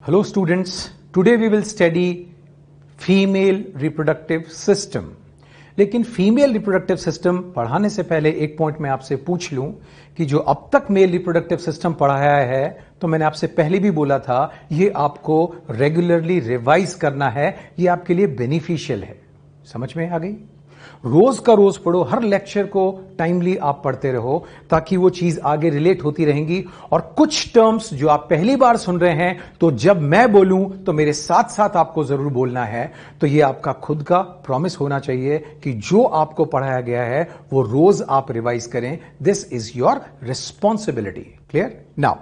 Hello students, today we will study female reproductive system. लेकिन female reproductive system पढ़ाने से पहले एक पॉइंट मैं आपसे पूछ लूं कि जो अब तक मेल रिप्रोडक्टिव सिस्टम पढ़ाया है तो मैंने आपसे पहले भी बोला था ये आपको रेगुलरली रिवाइज करना है, ये आपके लिए बेनिफिशियल है। समझ में आ गई? रोज का रोज पढ़ो, हर लेक्चर को टाइमली आप पढ़ते रहो ताकि वो चीज आगे रिलेट होती रहेंगी। और कुछ टर्म्स जो आप पहली बार सुन रहे हैं तो जब मैं बोलूं तो मेरे साथ साथ आपको जरूर बोलना है। तो ये आपका खुद का प्रॉमिस होना चाहिए कि जो आपको पढ़ाया गया है वो रोज आप रिवाइज करें। This is your responsibility. Clear? Now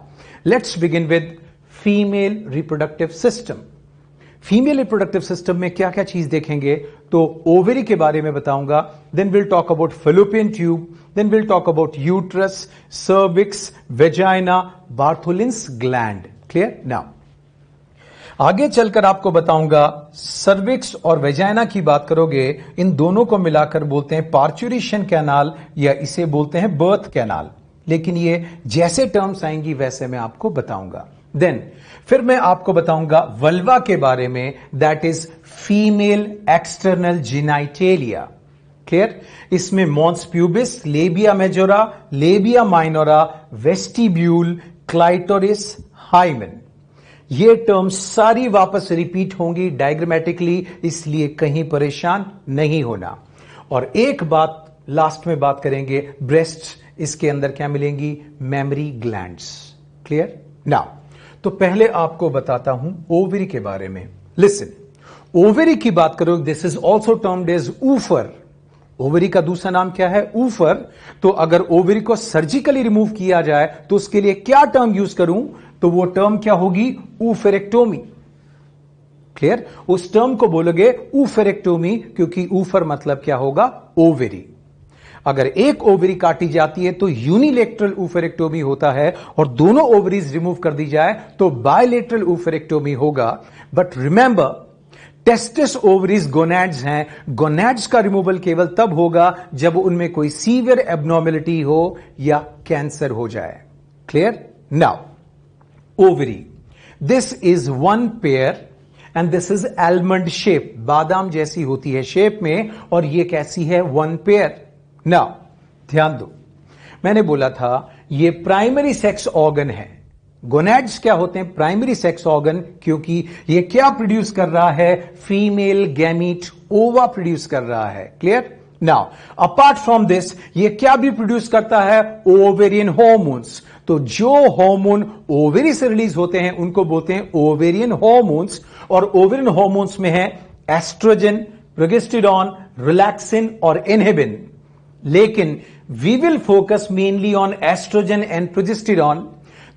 let's begin with female reproductive system. Female reproductive system में क्या क्या चीज देखेंगे? तो ओवरी के बारे में बताऊंगा, then will talk about fallopian tube, then will talk about uterus, cervix, vagina, Bartholin's gland. Clear? Now आगे चलकर आपको बताऊंगा सर्विक्स और वेजाइना की बात करोगे, इन दोनों को मिलाकर बोलते हैं पार्चुरेशन कैनाल या इसे बोलते हैं बर्थ कैनाल। लेकिन ये जैसे टर्म्स आएंगी वैसे मैं आपको बताऊंगा। देन फिर मैं आपको बताऊंगा वल्वा के बारे में, that is female external genitalia. Clear? इसमें mons pubis, labia majora, labia minora, vestibule, clitoris, hymen. ये टर्म्स सारी वापस रिपीट होंगी डायग्रामेटिकली, इसलिए कहीं परेशान नहीं होना। और एक बात लास्ट में बात करेंगे, ब्रेस्ट, इसके अंदर क्या मिलेंगी? Mammary glands. क्लियर? नाउ तो पहले आपको बताता हूं ओवरी के बारे में। लिसन, ओवरी की बात करो, this is also termed as oophoron. Ovary का दूसरा नाम क्या है? ऊफर। तो अगर ओवरी को सर्जिकली रिमूव किया जाए तो उसके लिए क्या टर्म यूज करूं? तो वो टर्म क्या होगी? ऊफेरेक्टोमी। क्लियर? उस टर्म को बोलोगे ऊफेरेक्टोमी, क्योंकि ऊफर मतलब क्या होगा? ओवरी। अगर एक ओवरी काटी जाती है तो यूनिलेटरल ऊफेरेक्टोमी होता है, और दोनों ओवरीज रिमूव कर दी जाए तो बायलेटरल ऊफेरेक्टोमी होगा। But remember, testis ovaries gonads हैं। गोनैड्स का रिमूवल केवल तब होगा जब उनमें कोई सीवियर एब्नॉर्मेलिटी हो या कैंसर हो जाए। Clear? Now ovary, this is one pair and this is almond shape, बादाम जैसी होती है शेप में, और ये कैसी है? One pair. नाउ ध्यान दो, मैंने बोला था ये प्राइमरी सेक्स ऑर्गन है। गोनैड्स क्या होते हैं? प्राइमरी सेक्स ऑर्गन, क्योंकि ये क्या प्रोड्यूस कर रहा है? फीमेल गैमीट, ओवा प्रोड्यूस कर रहा है। Clear? Now apart from this ये क्या भी प्रोड्यूस करता है? Ovarian hormones. तो जो हार्मोन ओवेरी से रिलीज होते हैं उनको बोलते हैं ओवेरियन हॉर्मोन्स। और ओवेरियन हॉर्मोन्स में है एस्ट्रोजन, प्रोजेस्टेरॉन, रिलैक्सिन और इनहिबिन। लेकिन we will focus mainly on estrogen and progesterone.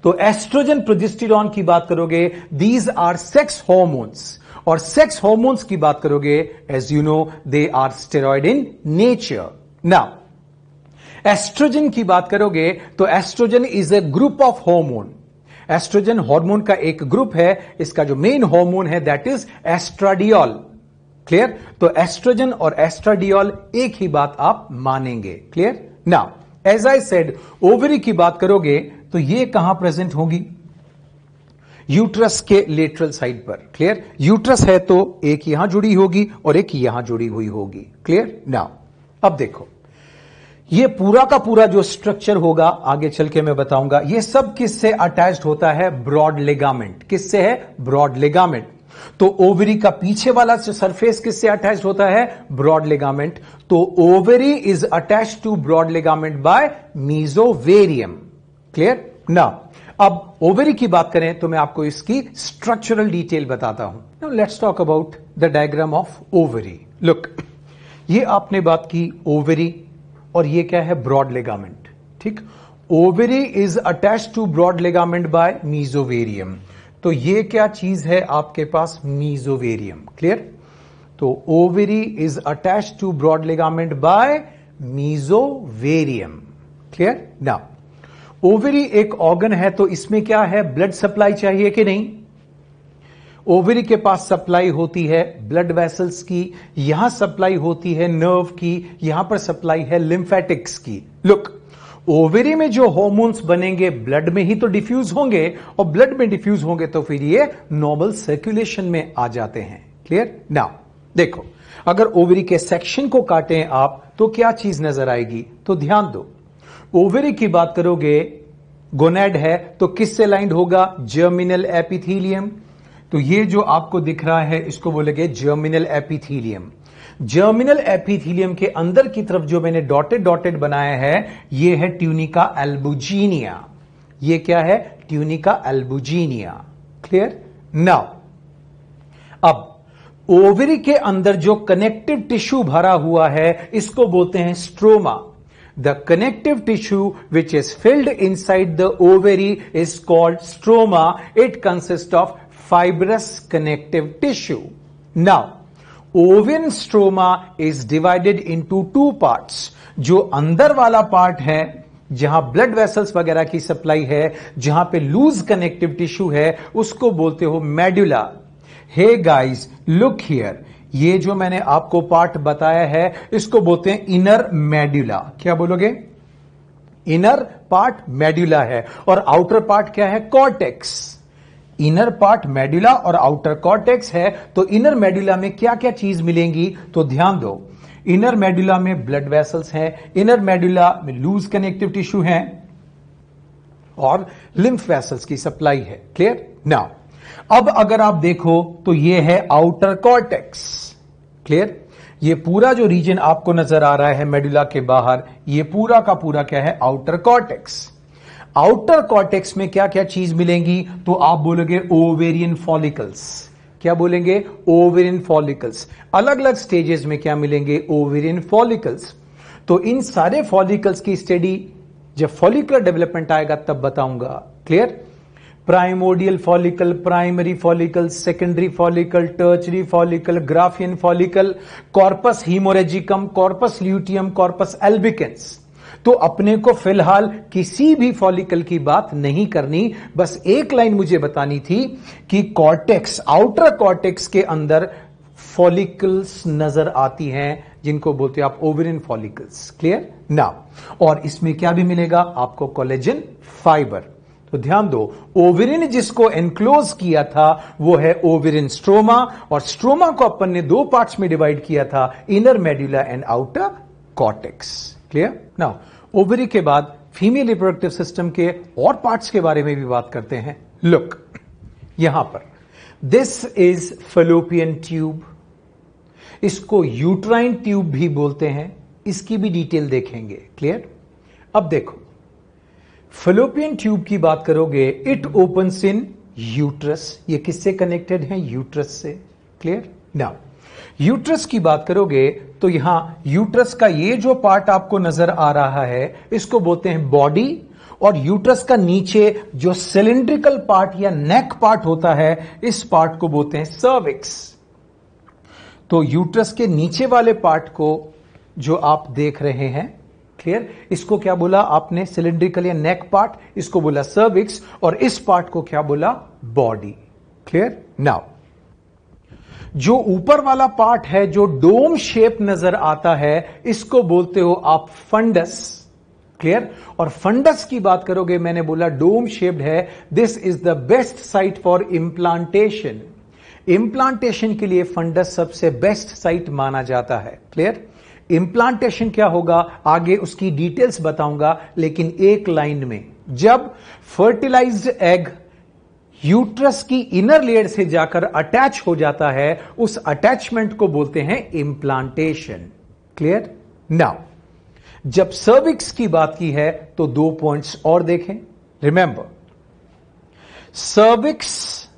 तो एस्ट्रोजन प्रोजेस्टेरॉन की बात करोगे, दीज आर सेक्स हॉर्मोन्स। और सेक्स हॉर्मोन्स की बात करोगे, as you know they are steroid in nature. Now estrogen की बात करोगे तो estrogen is a group of hormone. Estrogen hormone का एक ग्रुप है। इसका जो मेन हार्मोन है दैट इज एस्ट्राडियोल। क्लियर? तो एस्ट्रोजन और एस्ट्राडियोल एक ही बात आप मानेंगे। Clear? Now as I said, ovary की बात करोगे तो ये कहां प्रेजेंट होगी? यूट्रस के लेटरल साइड पर। क्लियर? यूट्रस है तो एक यहां जुड़ी होगी और एक यहां जुड़ी हुई होगी। क्लियर? नाउ अब देखो, ये पूरा का पूरा जो स्ट्रक्चर होगा आगे चल के मैं बताऊंगा, ये सब किससे अटैच्ड होता है? Broad ligament. किससे है? Broad ligament. तो ओवरी का पीछे वाला सरफेस किससे अटैच्ड होता है? Broad ligament. तो ovary is attached to broad ligament by mesovarium. Clear? Now अब ओवरी की बात करें तो मैं आपको इसकी स्ट्रक्चरल डिटेल बताता हूं। Now let's talk about the diagram of ovary. Look, ये आपने बात की ओवरी, और ये क्या है? Broad ligament. ठीक? Ovary is attached to broad ligament by mesovarium. तो ये क्या चीज है आपके पास? मीजोवेरियम। क्लियर? तो ovary is attached to broad ligament by mesovarium. Clear? Now ovary एक ऑर्गन है तो इसमें क्या है? ब्लड सप्लाई चाहिए कि नहीं? ओवरी के पास सप्लाई होती है ब्लड वेसल्स की, यहां सप्लाई होती है नर्व की, यहां पर सप्लाई है लिम्फेटिक्स की। लुक, ओवेरी में जो हार्मोन्स बनेंगे ब्लड में ही तो डिफ्यूज होंगे, और ब्लड में डिफ्यूज होंगे तो फिर ये नॉर्मल सर्कुलेशन में आ जाते हैं। क्लियर? नाउ देखो, अगर ओवेरी के सेक्शन को काटें आप तो क्या चीज नजर आएगी? तो ध्यान दो, ओवेरी की बात करोगे, गोनेड है तो किससे लाइंड होगा? Germinal epithelium. तो ये जो आपको दिख रहा है इसको बोलेंगे जर्मिनल एपिथेलियम। जर्मिनल एपिथेलियम के अंदर की तरफ जो मैंने डॉटेड डॉटेड बनाया है ये है ट्यूनिका एल्बुजिनिया। ये क्या है? Tunica albuginea. क्लियर? नाउ अब ओवरी के अंदर जो कनेक्टिव टिश्यू भरा हुआ है इसको बोलते हैं stroma. The connective tissue which is filled inside the ovary is called stroma. It consists of fibrous connective tissue. Now, ovarian stroma is divided into two parts. जो अंदर वाला पार्ट है जहां ब्लड वेसल्स वगैरह की सप्लाई है, जहां पे लूज कनेक्टिव टिश्यू है, उसको बोलते हो medulla. Hey guys, look here, ये जो मैंने आपको पार्ट बताया है इसको बोलते हैं इनर मेडुला। क्या बोलोगे? इनर पार्ट मेडुला है, और आउटर पार्ट क्या है? कॉर्टेक्स। इनर पार्ट मेडुला और आउटर कॉर्टेक्स है। तो इनर मेडुला में क्या क्या चीज मिलेंगी? तो ध्यान दो, इनर मेडुला में ब्लड वेसल्स हैं, इनर मेडुला में लूज कनेक्टिव टिश्यू है और लिम्फ वेसल्स की सप्लाई है। क्लियर? नाउ अब अगर आप देखो तो ये है आउटर कॉर्टेक्स। क्लियर? ये पूरा जो रीजन आपको नजर आ रहा है मेडुला के बाहर, ये पूरा का पूरा क्या है? Outer cortex. आउटर कॉर्टेक्स में क्या क्या चीज मिलेंगी? तो आप बोलोगे ओवेरियन फॉलिकल्स। क्या बोलेंगे? Ovarian follicles. अलग अलग स्टेजेस में क्या मिलेंगे? Ovarian follicles. तो इन सारे फॉलिकल्स की स्टडी जब फॉलिकुलर डेवलपमेंट आएगा तब बताऊंगा। Clear? Primordial follicle, primary follicle, secondary follicle, tertiary follicle, graafian follicle, corpus haemorrhagicum, corpus luteum, corpus albicans. तो अपने को फिलहाल किसी भी फॉलिकल की बात नहीं करनी, बस एक लाइन मुझे बतानी थी कि कॉर्टेक्स, आउटर कॉर्टेक्स के अंदर फॉलिकल्स नजर आती हैं जिनको बोलते हैं आप ओवेरियन फॉलिकल्स। क्लियर? नाउ, और इसमें क्या भी मिलेगा आपको? Collagen fibre. तो ध्यान दो, ओवेरियन जिसको एनक्लोज किया था वो है ओवेरियन स्ट्रोमा, और स्ट्रोमा को अपन ने दो पार्ट्स में डिवाइड किया था, inner medulla and outer cortex. Clear? Now ovary के बाद फीमेल रिप्रोडक्टिव सिस्टम के और पार्ट्स के बारे में भी बात करते हैं। लुक, यहां पर दिस इज फैलोपियन ट्यूब, इसको यूट्राइन ट्यूब भी बोलते हैं, इसकी भी डिटेल देखेंगे। क्लियर? अब देखो, फैलोपियन ट्यूब की बात करोगे, इट ओपन्स इन यूट्रस। ये किससे कनेक्टेड है? यूट्रस से। क्लियर? नाउ यूट्रस की बात करोगे तो यहां यूट्रस का ये जो पार्ट आपको नजर आ रहा है इसको बोलते हैं बॉडी, और यूट्रस का नीचे जो सिलिंड्रिकल पार्ट या नेक पार्ट होता है इस पार्ट को बोलते हैं सर्विक्स। तो यूट्रस के नीचे वाले पार्ट को जो आप देख रहे हैं, क्लियर, इसको क्या बोला आपने? सिलिंड्रिकल या नेक पार्ट, इसको बोला सर्विक्स, और इस पार्ट को क्या बोला? बॉडी। क्लियर? नाउ जो ऊपर वाला पार्ट है जो डोम शेप नजर आता है इसको बोलते हो आप फंडस। क्लियर? और फंडस की बात करोगे, मैंने बोला डोम शेप्ड है, this is the best site for implantation. Implantation के लिए फंडस सबसे बेस्ट साइट माना जाता है। क्लियर? इंप्लांटेशन क्या होगा आगे उसकी डिटेल्स बताऊंगा, लेकिन एक लाइन में, जब फर्टिलाइज्ड एग यूट्रस की इनर लेयर से जाकर अटैच हो जाता है उस अटैचमेंट को बोलते हैं इंप्लांटेशन। क्लियर? नाउ जब सर्विक्स की बात की है तो दो पॉइंट्स और देखें। रिमेंबर, सर्विक्स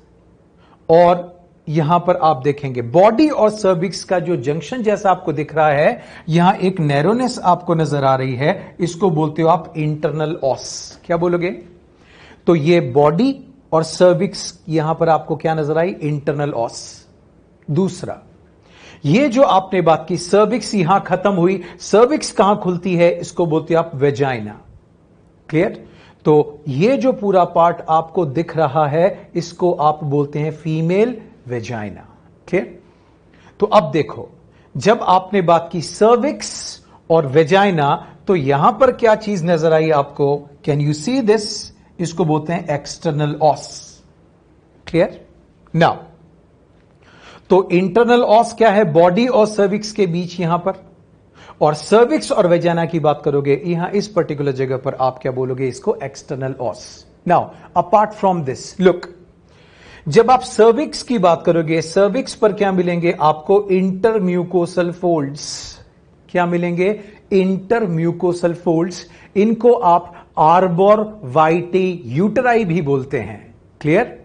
और यहां पर आप देखेंगे बॉडी और सर्विक्स का जो जंक्शन जैसा आपको दिख रहा है, यहां एक नैरोनेस आपको नजर आ रही है, इसको बोलते हो आप इंटरनल ऑस। क्या बोलोगे? तो ये बॉडी और सर्विक्स, यहां पर आपको क्या नजर आई? इंटरनल ऑस। दूसरा, ये जो आपने बात की सर्विक्स यहां खत्म हुई, सर्विक्स कहां खुलती है इसको बोलते हो आप वेजाइना। क्लियर? तो ये जो पूरा पार्ट आपको दिख रहा है इसको आप बोलते हैं फीमेल वेजाइना। क्लियर? तो अब देखो, जब आपने बात की सर्विक्स और वेजाइना, तो यहां पर क्या चीज नजर आई आपको? Can you see this? इसको बोलते हैं एक्सटर्नल ऑस। क्लियर? नाउ तो इंटरनल ऑस क्या है? बॉडी और सर्विक्स के बीच यहां पर, और सर्विक्स और वेजाना की बात करोगे यहां इस पर्टिकुलर जगह पर, आप क्या बोलोगे? इसको external os. Now apart from this, look, जब आप सर्विक्स की बात करोगे, सर्विक्स पर क्या मिलेंगे आपको? इंटरम्यूकोसल फोल्ड्स। क्या मिलेंगे? इंटरम्यूकोसल फोल्ड्स। इनको आप आर्बोर वाइटी यूटराई भी बोलते हैं। क्लियर?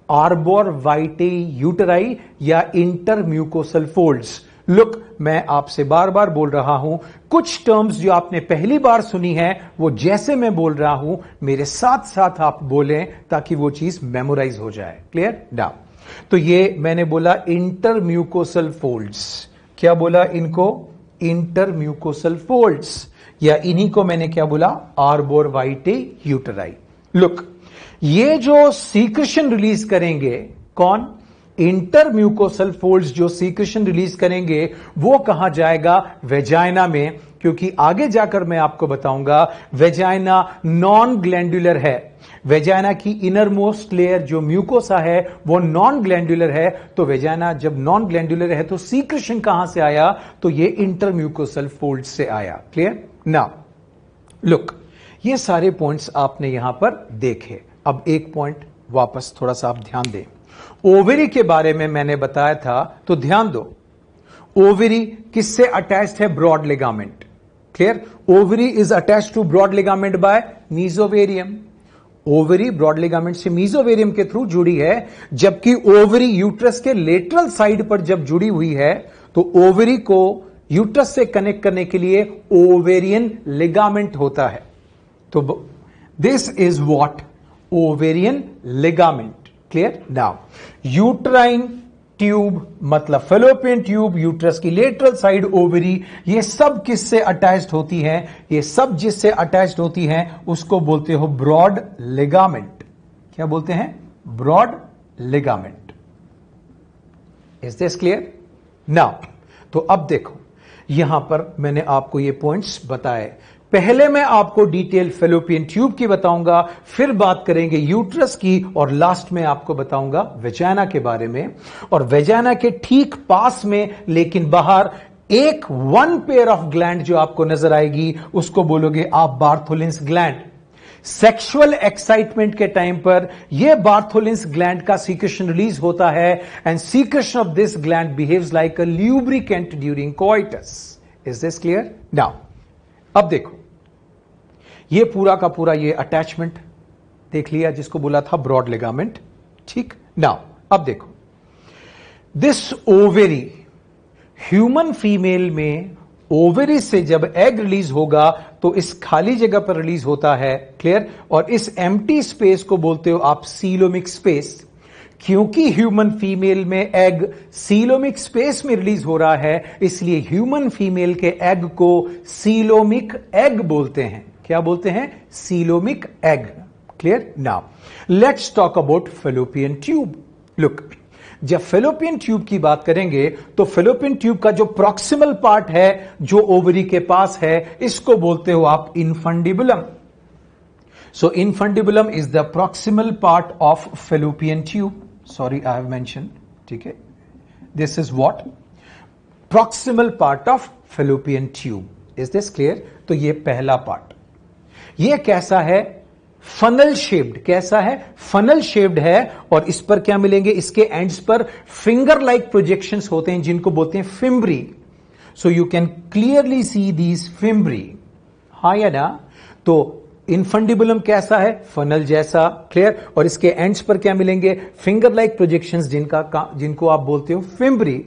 आर्बोर वाइटी यूटराई या इंटरम्यूकोसल फोल्ड्स। लुक, मैं आपसे बार बार बोल रहा हूं, कुछ टर्म्स जो आपने पहली बार सुनी है वो जैसे मैं बोल रहा हूं मेरे साथ साथ आप बोलें ताकि वो चीज मेमोराइज हो जाए। क्लियर? नाउ तो ये मैंने बोला इंटरम्यूकोसल फोल्ड्स। क्या बोला इनको? इंटरम्यूकोसल फोल्ड्स, या इन्हीं को मैंने क्या बोला? आर्बोर वाइटी यूटराई। लुक, ये जो सीक्रेशन रिलीज करेंगे, कौन? इंटरम्यूकोसल फोल्ड्स जो सीक्रेशन रिलीज करेंगे वो कहां जाएगा? वेजाइना में, क्योंकि आगे जाकर मैं आपको बताऊंगा वेजाइना नॉन ग्लैंडुलर है। वेजाइना की इनर मोस्ट लेयर जो म्यूकोसा है वो नॉन ग्लैंडुलर है। तो वेजाइना जब नॉन ग्लैंडुलर है तो सीक्रेशन कहां से आया? तो ये इंटरम्यूकोसल फोल्ड से आया। क्लियर? नाउ लुक, ये सारे पॉइंट्स आपने यहां पर देखे। अब एक पॉइंट वापस थोड़ा सा आप ध्यान दें। ओवेरी के बारे में मैंने बताया था, तो ध्यान दो, ओवेरी किससे अटैच्ड है? Broad ligament. Clear? Ovary is attached to broad ligament by mesovarium. Ovary broad ligament से मीजोवेरियम के थ्रू जुड़ी है, जबकि ओवेरी यूट्रस के लेटरल साइड पर जब जुड़ी हुई है तो ओवेरी को यूट्रस से कनेक्ट करने के लिए ओवेरियन लिगामेंट होता है। तो this is what? Ovarian ligament. Clear? Now uterine tube मतलब फेलोपियन ट्यूब, यूट्रस की लेटरल साइड ओवरी, ये सब किससे अटैच्ड होती हैं? ये सब जिससे अटैच्ड होती हैं उसको बोलते हो ब्रॉड लिगामेंट। क्या बोलते हैं? Broad ligament. Is this clear? Now तो अब देखो, यहां पर मैंने आपको ये पॉइंट्स बताए। पहले मैं आपको डिटेल फेलोपियन ट्यूब की बताऊंगा, फिर बात करेंगे यूट्रस की, और लास्ट में आपको बताऊंगा वेजाइना के बारे में। और वेजाइना के ठीक पास में लेकिन बाहर एक वन पेयर ऑफ ग्लैंड जो आपको नजर आएगी उसको बोलोगे आप बार्थोलिन्स ग्लैंड। सेक्सुअल एक्साइटमेंट के टाइम पर यह बार्थोलिन्स ग्लैंड का सीक्रेशन रिलीज होता है, and secretion of this gland behaves like a lubricant during coitus. Is this clear? Now अब देखो, ये पूरा का पूरा ये अटैचमेंट देख लिया जिसको बोला था ब्रॉड लिगामेंट। ठीक? नाउ अब देखो, दिस ओवेरी, ह्यूमन फीमेल में ओवेरी से जब एग रिलीज होगा तो इस खाली जगह पर रिलीज होता है। क्लियर? और इस एम्प्टी स्पेस को बोलते हो आप सीलोमिक स्पेस। क्योंकि ह्यूमन फीमेल में एग सीलोमिक स्पेस में रिलीज हो रहा है, इसलिए ह्यूमन फीमेल के एग को सीलोमिक एग बोलते हैं। क्या बोलते हैं? Coelomic egg. Clear? Now let's talk about fallopian tube. Look, जब फेलोपियन ट्यूब की बात करेंगे तो फेलोपियन ट्यूब का जो प्रॉक्सिमल पार्ट है जो ओवरी के पास है, इसको बोलते हो आप infundibulum. So infundibulum is the proximal part of fallopian tube. Sorry, I have mentioned. ठीक है? This is what? Proximal part of fallopian tube. Is this clear? तो ये पहला पार्ट। ये कैसा है? Funnel shaped. कैसा है? फनल शेप्ड है, और इस पर क्या मिलेंगे? इसके एंड्स पर फिंगर लाइक प्रोजेक्शंस होते हैं जिनको बोलते हैं fimbriae. So you can clearly see these fimbriae. हाँ या ना? तो इनफंडिबुलम कैसा है? फनल जैसा। क्लियर? और इसके एंड्स पर क्या मिलेंगे? फिंगर लाइक प्रोजेक्शंस जिनको आप बोलते हो फिम्ब्री।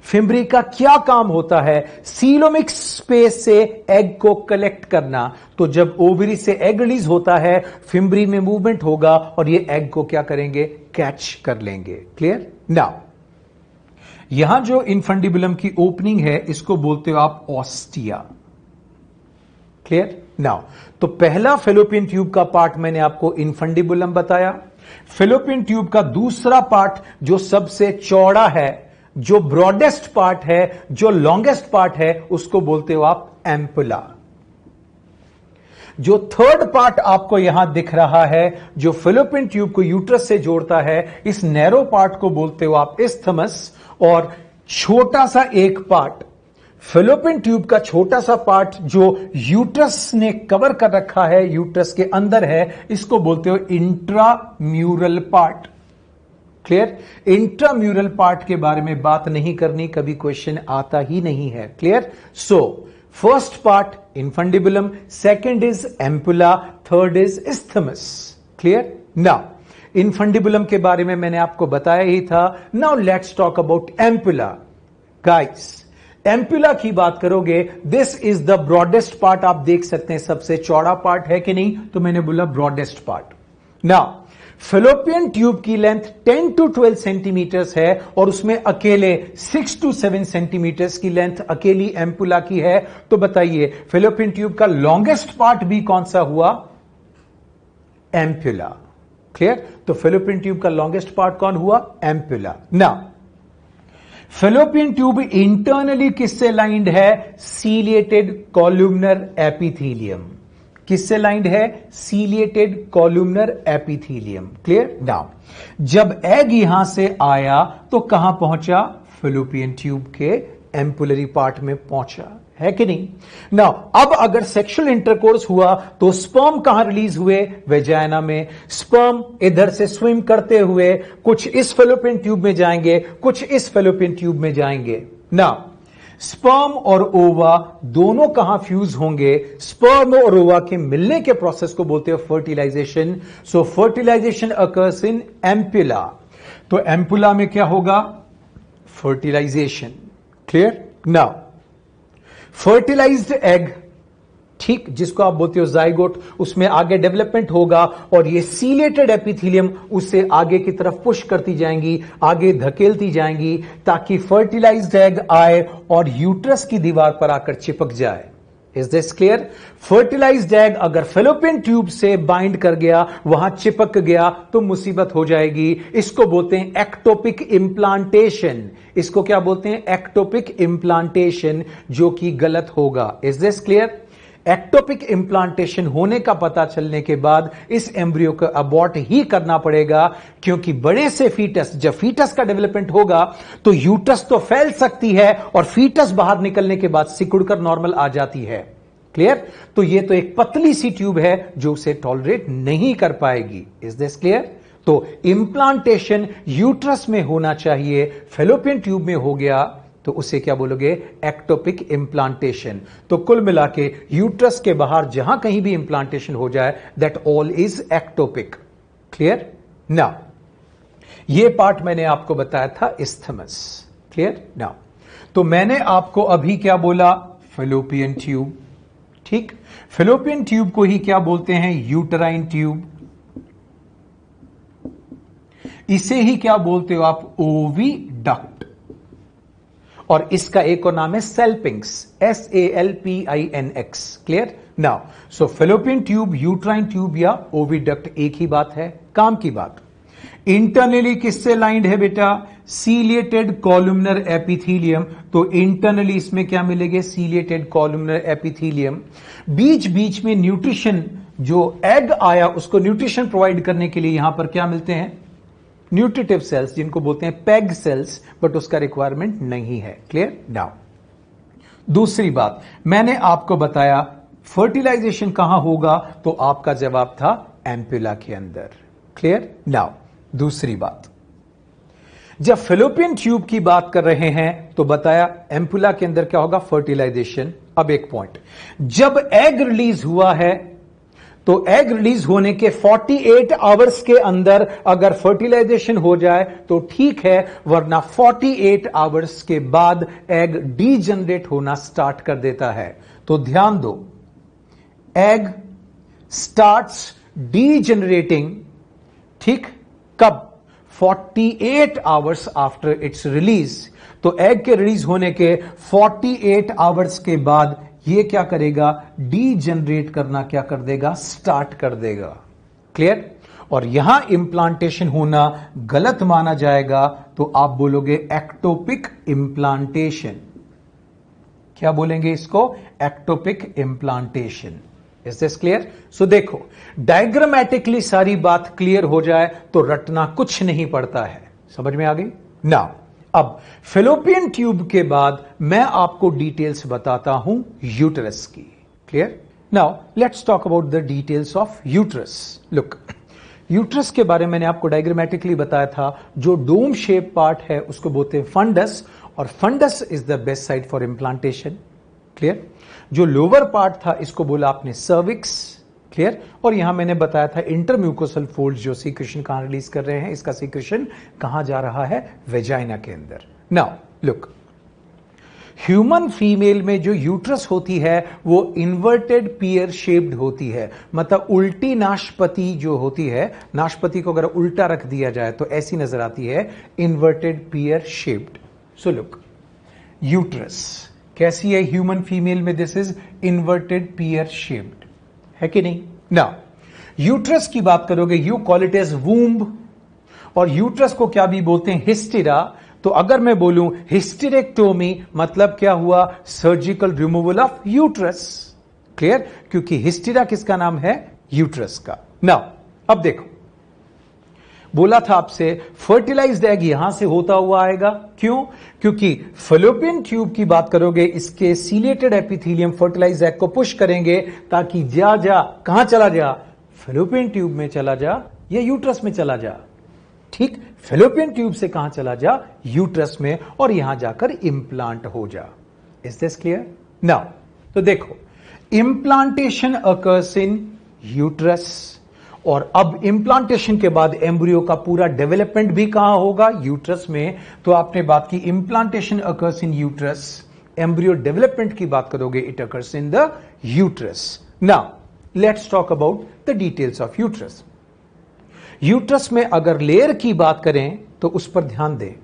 फिम्ब्री का क्या काम होता है? सीलोमिक स्पेस से एग को कलेक्ट करना। तो जब ओवरी से एग रिलीज होता है, फिम्ब्री में मूवमेंट होगा और ये एग को क्या करेंगे? कैच कर लेंगे। क्लियर? नाउ यहां जो इनफंडिबुलम की ओपनिंग है इसको बोलते हो आप ऑस्टिया। क्लियर? नाउ तो पहला फेलोपियन ट्यूब का पार्ट मैंने आपको इनफंडिबुलम बताया। फेलोपियन ट्यूब का दूसरा पार्ट जो सबसे चौड़ा है, जो ब्रॉडेस्ट पार्ट है, जो लॉन्गेस्ट पार्ट है, उसको बोलते हो आप एम्पुला। जो थर्ड पार्ट आपको यहां दिख रहा है, जो फैलोपियन ट्यूब को यूट्रस से जोड़ता है, इस नैरो पार्ट को बोलते हो आप इस्थमस, और छोटा सा एक पार्ट, फैलोपियन ट्यूब का छोटा सा पार्ट जो यूट्रस ने कवर कर रखा है, यूट्रस के अंदर है, इसको बोलते हो intramural part. Clear? Intramural part के बारे में बात नहीं करनी, कभी क्वेश्चन आता ही नहीं है। Clear? So first part infundibulum, second is ampulla, third is isthmus. Clear? Now infundibulum के बारे में मैंने आपको बताया ही था। Now let's talk about ampulla. Guys, ampulla की बात करोगे, this is the broadest part. आप देख सकते हैं सबसे चौड़ा पार्ट है कि नहीं, तो मैंने बोला broadest part. Now fallopian tube की लेंथ 10 to 12 सेंटीमीटर्स है, और उसमें अकेले 6 to 7 सेंटीमीटर्स की लेंथ अकेली एम्पुला की है। तो बताइए फैलोपियन ट्यूब का लॉन्गेस्ट पार्ट भी कौन सा हुआ? एम्पुला। क्लियर? तो फैलोपियन ट्यूब का लॉन्गेस्ट पार्ट कौन हुआ? Ampulla. Now fallopian tube internally किससे लाइंड है? Ciliated columnar epithelium. किससे लाइंड है? Ciliated columnar epithelium. Clear? Now जब एग यहां से आया तो कहां पहुंचा? फैलोपियन ट्यूब के एम्पुलरी पार्ट में पहुंचा, है कि नहीं? नाउ अब अगर सेक्सुअल इंटरकोर्स हुआ तो स्पर्म कहां रिलीज हुए? वेजाइना में। स्पर्म इधर से स्विम करते हुए कुछ इस फैलोपियन ट्यूब में जाएंगे, कुछ इस फैलोपियन ट्यूब में जाएंगे। नाउ स्पर्म और ओवा दोनों कहां फ्यूज होंगे? स्पर्म और ओवा के मिलने के प्रोसेस को बोलते हैं fertilisation. So fertilisation occurs in ampulla. तो एम्पुला में क्या होगा? Fertilisation. Clear? Now fertilised egg, ठीक, जिसको आप बोलते हो जाइगोट, उसमें आगे डेवलपमेंट होगा, और ये सीलेटेड एपिथेलियम उससे आगे की तरफ पुश करती जाएंगी, आगे धकेलती जाएंगी, ताकि फर्टिलाइज्ड एग आए और यूट्रस की दीवार पर आकर चिपक जाए। Is this clear? Fertilised egg अगर फैलोपियन ट्यूब से बाइंड कर गया, वहां चिपक गया, तो मुसीबत हो जाएगी। इसको बोलते हैं एक्टोपिक इंप्लांटेशन। इसको क्या बोलते हैं? एक्टोपिक इंप्लांटेशन, जो कि गलत होगा। Is this clear? Ectopic implantation होने का पता चलने के बाद इस एम्ब्रियो को अबॉर्ट ही करना पड़ेगा, क्योंकि बड़े से फीटस, जब फीटस का डेवलपमेंट होगा तो यूट्रस तो फैल सकती है, और फीटस बाहर निकलने के बाद सिकुड़कर नॉर्मल आ जाती है। क्लियर? तो ये तो एक पतली सी ट्यूब है जो उसे टॉलरेट नहीं कर पाएगी। Is this clear? तो इंप्लांटेशन यूट्रस में होना चाहिए, फैलोपियन ट्यूब में हो गया तो उसे क्या बोलोगे? Ectopic implantation. तो कुल मिला के यूट्रस के बाहर जहां कहीं भी इंप्लांटेशन हो जाए, that all is ectopic. Clear? Now ये पार्ट मैंने आपको बताया था इस्थमस। क्लियर? नाउ तो मैंने आपको अभी क्या बोला? Fallopian tube. ठीक, फैलोपियन ट्यूब को ही क्या बोलते हैं? Uterine tube. इसे ही क्या बोलते हो आप? ओविडक्ट। और इसका एक और नाम है सेल्पिंक्स, SALPINX। क्लियर? नाउ सो फैलोपियन ट्यूब, यूट्राइन ट्यूब या ओविडक्ट एक ही बात है, काम की बात। इंटरनली किससे लाइंड है बेटा? Ciliated columnar epithelium. तो इंटरनली इसमें क्या मिलेंगे? Ciliated columnar epithelium. बीच बीच में न्यूट्रिशन, जो एग आया उसको न्यूट्रिशन प्रोवाइड करने के लिए यहां पर क्या मिलते हैं? न्यूट्रिटिव सेल्स, जिनको बोलते हैं पेग सेल्स, बट उसका रिक्वायरमेंट नहीं है। क्लियर? नाउ दूसरी बात मैंने आपको बताया, फर्टिलाइजेशन कहां होगा? तो आपका जवाब था एम्पुला के अंदर। क्लियर? नाउ दूसरी बात, जब फैलोपियन ट्यूब की बात कर रहे हैं तो बताया एम्पुला के अंदर क्या होगा? फर्टिलाइजेशन। अब एक पॉइंट, जब एग रिलीज हुआ है तो एग रिलीज होने के 48 आवर्स के अंदर अगर फर्टिलाइजेशन हो जाए तो ठीक है, वरना 48 आवर्स के बाद एग डीजनरेट होना स्टार्ट कर देता है। तो ध्यान दो, एग स्टार्ट्स डीजनरेटिंग, ठीक, कब? 48 आवर्स आफ्टर इट्स रिलीज। तो एग के रिलीज होने के 48 आवर्स के बाद ये क्या करेगा? डीजनरेट करना क्या कर देगा? स्टार्ट कर देगा। क्लियर? और यहां इंप्लांटेशन होना गलत माना जाएगा, तो आप बोलोगे एक्टोपिक इंप्लांटेशन। क्या बोलेंगे इसको? Ectopic implantation. Is this clear? So देखो, डायग्रामेटिकली सारी बात क्लियर हो जाए तो रटना कुछ नहीं पड़ता है। समझ में आ गई? नाउ अब फेलोपियन ट्यूब के बाद मैं आपको डिटेल्स बताता हूं यूटरस की। Clear? Now let's talk about the details of uterus. Look, uterus के बारे में मैंने आपको डायग्रामेटिकली बताया था। जो डोम शेप पार्ट है उसको बोलते हैं फंडस, और fundus is the best side for implantation. Clear? जो लोअर पार्ट था इसको बोला आपने सर्विक्स। क्लियर? और यहां मैंने बताया था इंटरम्यूकोसल फोल्ड जो सीक्रेशन कहां रिलीज कर रहे हैं, इसका सीक्रेशन कहां जा रहा है? वेजाइना के अंदर। नाउ लुक, ह्यूमन फीमेल में जो यूट्रस होती है वो इन्वर्टेड पियर शेप्ड होती है, मतलब उल्टी नाशपति जो होती है, नाशपति को अगर उल्टा रख दिया जाए तो ऐसी नजर आती है, inverted pear shaped. So look, uterus कैसी है ह्यूमन फीमेल में? This is inverted pear shaped, है कि नहीं? नाउ यूट्रस की बात करोगे, you call it as womb, और यूट्रस को क्या भी बोलते हैं? हिस्टेरा। तो अगर मैं बोलूं हिस्टेरेक्टोमी मतलब क्या हुआ? Surgical removal of uterus. Clear? क्योंकि हिस्टेरा किसका नाम है? यूट्रस का। नाउ अब देखो, बोला था आपसे फर्टिलाइज्ड एग यहां से होता हुआ आएगा। क्यों? क्योंकि फेलोपियन ट्यूब की बात करोगे, इसके सीलेटेड एपिथेलियम फर्टिलाइज्ड एग को पुश करेंगे ताकि कहां चला जा? फेलोपियन ट्यूब में चला जा या यूट्रस में चला जा। ठीक, फेलोपियन ट्यूब से कहां चला जा? यूट्रस में, और यहां जाकर इंप्लांट हो जा। Is this clear? नाउ तो देखो, इंप्लांटेशन अकर्स इन यूट्रस, और अब इंप्लांटेशन के बाद एम्ब्रियो का पूरा डेवलपमेंट भी कहां होगा? यूट्रस में। तो आपने बात की इंप्लांटेशन अकर्स इन यूट्रस, एम्ब्रियो डेवलपमेंट की बात करोगे, it occurs in the uterus. Now let's talk about the details of uterus. Uterus में अगर लेयर की बात करें तो उस पर ध्यान दें।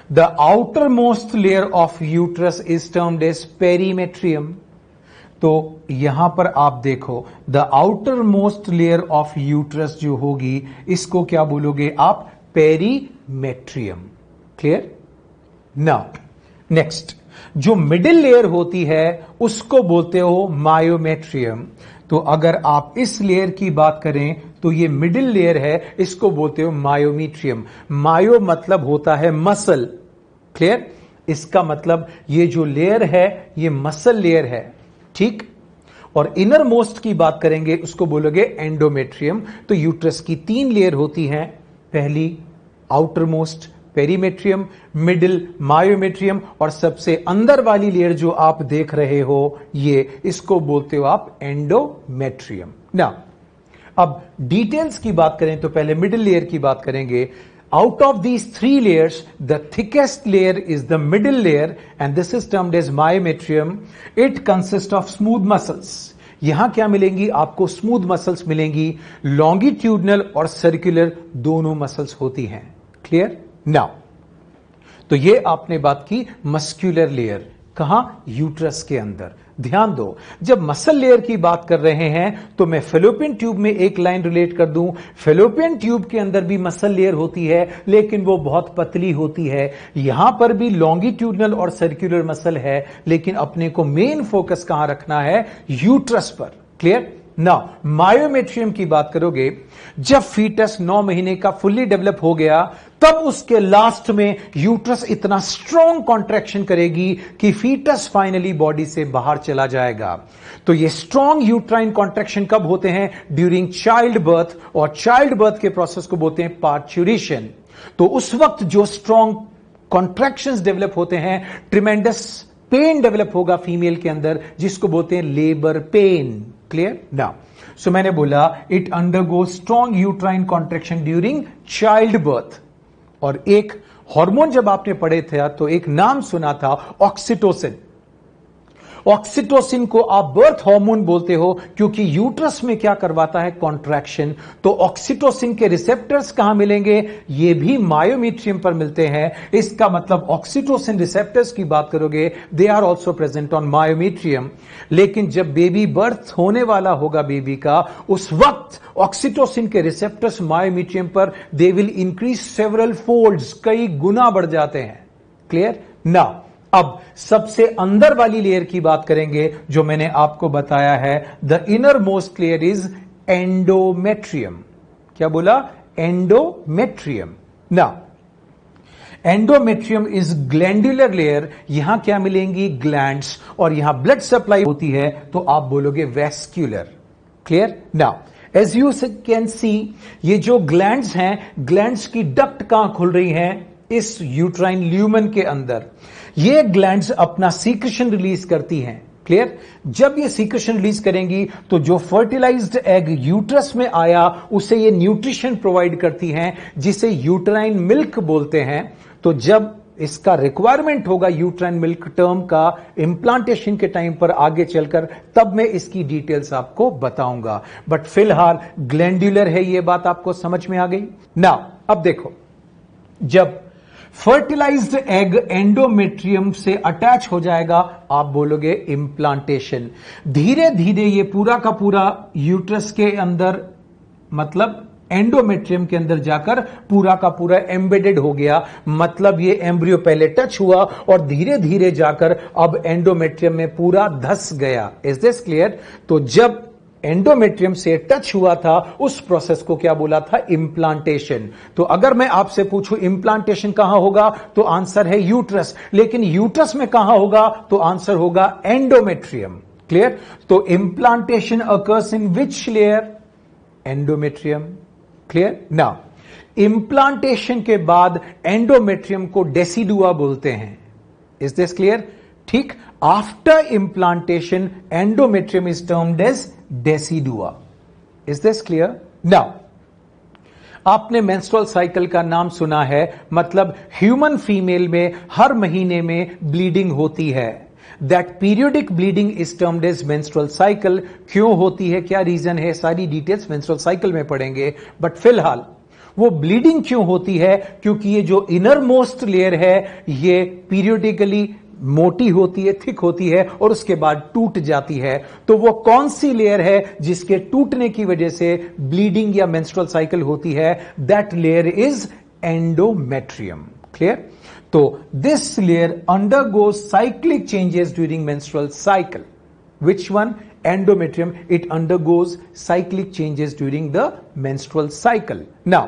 The outer most layer of uterus is termed as perimetrium. तो यहां पर आप देखो, the outer most layer of uterus जो होगी इसको क्या बोलोगे आप? पेरीमेट्रियम। क्लियर? नाउ नेक्स्ट, जो मिडिल लेयर होती है उसको बोलते हो मायोमेट्रियम। तो अगर आप इस लेयर की बात करें तो ये मिडिल लेयर है, इसको बोलते हो मायोमीट्रियम। मायो मतलब होता है मसल। क्लियर? इसका मतलब ये जो लेयर है ये मसल लेयर है। ठीक? और इनर मोस्ट की बात करेंगे उसको बोलोगे एंडोमेट्रियम। तो यूट्रस की 3 लेयर होती हैं, पहली outer most perimetrium, middle myometrium, और सबसे अंदर वाली लेयर जो आप देख रहे हो ये, इसको बोलते हो आप एंडोमेट्रियम। ना अब डिटेल्स की बात करें तो पहले मिडिल लेयर की बात करेंगे। Out of these 3 layers, the thickest layer is the middle layer, and this is termed as myometrium. It consists of smooth muscles. यहां क्या मिलेंगी आपको? स्मूथ मसल्स मिलेंगी। लॉन्गिट्यूडनल और सर्कुलर दोनों मसल्स होती हैं। क्लियर? नाउ तो ये आपने बात की मस्क्यूलर लेयर, कहां? यूट्रस के अंदर। ध्यान दो, जब मसल लेयर की बात कर रहे हैं तो मैं फेलोपियन ट्यूब में एक लाइन रिलेट कर दूं। फेलोपियन ट्यूब के अंदर भी मसल लेयर होती है लेकिन वो बहुत पतली होती है। यहां पर भी लॉन्गिट्यूडनल और सर्कुलर मसल है, लेकिन अपने को मेन फोकस कहां रखना है? यूट्रस पर। क्लियर? नाउ मायोमेट्रियम की बात करोगे, जब फीटस 9 महीने का फुल्ली डेवलप हो गया तब उसके लास्ट में यूट्रस इतना स्ट्रॉन्ग कॉन्ट्रैक्शन करेगी कि फीटस फाइनली बॉडी से बाहर चला जाएगा। तो ये स्ट्रॉन्ग यूट्राइन कॉन्ट्रैक्शन कब होते हैं? ड्यूरिंग चाइल्ड बर्थ, और चाइल्ड बर्थ के प्रोसेस को बोलते हैं पार्चुरेशन। तो उस वक्त जो स्ट्रॉन्ग कॉन्ट्रैक्शंस डेवलप होते हैं, ट्रिमेंडस पेन डेवलप होगा फीमेल के अंदर, जिसको बोलते हैं लेबर पेन। क्लियर? नाउ सो मैंने बोला it undergo strong uterine contraction during child birth. और एक हार्मोन जब आपने पढ़े थे तो एक नाम सुना था, ऑक्सीटोसिन। ऑक्सीटोसिन को आप बर्थ हार्मोन बोलते हो क्योंकि यूट्रस में क्या करवाता है? कॉन्ट्रैक्शन। तो ऑक्सीटोसिन के रिसेप्टर्स कहां मिलेंगे? ये भी मायोमीट्रियम पर मिलते हैं। इसका मतलब ऑक्सीटोसिन रिसेप्टर्स की बात करोगे, they are also present on myometrium. लेकिन जब बेबी बर्थ होने वाला होगा बेबी का, उस वक्त ऑक्सीटोसिन के रिसेप्टर्स मायोमीट्रियम पर they will increase several folds, कई गुना बढ़ जाते हैं। क्लियर? नाउ अब सबसे अंदर वाली लेयर की बात करेंगे, जो मैंने आपको बताया है, the inner most layer is endometrium. क्या बोला? एंडोमेट्रियम। ना, एंडोमेट्रियम इज ग्लैंडुलर लेयर। यहां क्या मिलेंगी? ग्लैंड्स, और यहां ब्लड सप्लाई होती है, तो आप बोलोगे vascular. Clear? Now as you can see, ये जो ग्लैंड्स हैं, ग्लैंड्स की डक्ट कहां खुल रही हैं? इस यूट्राइन ल्यूमन के अंदर। ये ग्लैंड्स अपना सीक्रेशन रिलीज करती हैं। क्लियर? जब ये सीक्रेशन रिलीज करेंगी तो जो फर्टिलाइज्ड एग यूट्रस में आया उसे ये न्यूट्रिशन प्रोवाइड करती हैं, जिसे यूट्राइन मिल्क बोलते हैं। तो जब इसका रिक्वायरमेंट होगा यूट्राइन मिल्क टर्म का इंप्लांटेशन के टाइम पर आगे चलकर, तब मैं इसकी डिटेल्स आपको बताऊंगा। बट फिलहाल ग्लैंडुलर है, ये बात आपको समझ में आ गई ना? अब देखो, जब फर्टिलाइज्ड एग एंडोमेट्रियम से अटैच हो जाएगा, आप बोलोगे इंप्लांटेशन। धीरे धीरे ये पूरा का पूरा यूट्रस के अंदर, मतलब एंडोमेट्रियम के अंदर जाकर पूरा का पूरा एम्बेडेड हो गया। मतलब ये एम्ब्रियो पहले टच हुआ और धीरे धीरे जाकर अब एंडोमेट्रियम में पूरा धस गया। Is this clear? तो जब एंडोमेट्रियम से टच हुआ था, उस प्रोसेस को क्या बोला था? इंप्लांटेशन। तो अगर मैं आपसे पूछूं इंप्लांटेशन कहां होगा, तो आंसर है यूट्रस। लेकिन यूट्रस में कहां होगा? तो आंसर होगा एंडोमेट्रियम। क्लियर? तो implantation occurs in which layer? Endometrium. Clear? Now implantation के बाद एंडोमेट्रियम को डेसिडुआ बोलते हैं। Is this clear? ठीक, after implantation endometrium is termed as decidua. Is this clear? Now आपने मेंस्ट्रुअल साइकिल का नाम सुना है, मतलब ह्यूमन फीमेल में हर महीने में ब्लीडिंग होती है। That periodic bleeding is termed as menstrual cycle. क्यों होती है, क्या रीजन है, सारी डिटेल्स मेंस्ट्रुअल साइकिल में पढ़ेंगे। बट फिलहाल वो ब्लीडिंग क्यों होती है? क्योंकि ये जो इनर मोस्ट लेयर है, ये पीरियोडिकली मोटी होती है, थिक होती है, और उसके बाद टूट जाती है। तो वो कौन सी लेयर है जिसके टूटने की वजह से ब्लीडिंग या मेंस्ट्रुअल साइकिल होती है? That layer is endometrium. Clear? तो this layer undergoes cyclic changes during menstrual cycle. Which one? Endometrium. It undergoes cyclic changes during the menstrual cycle. Now,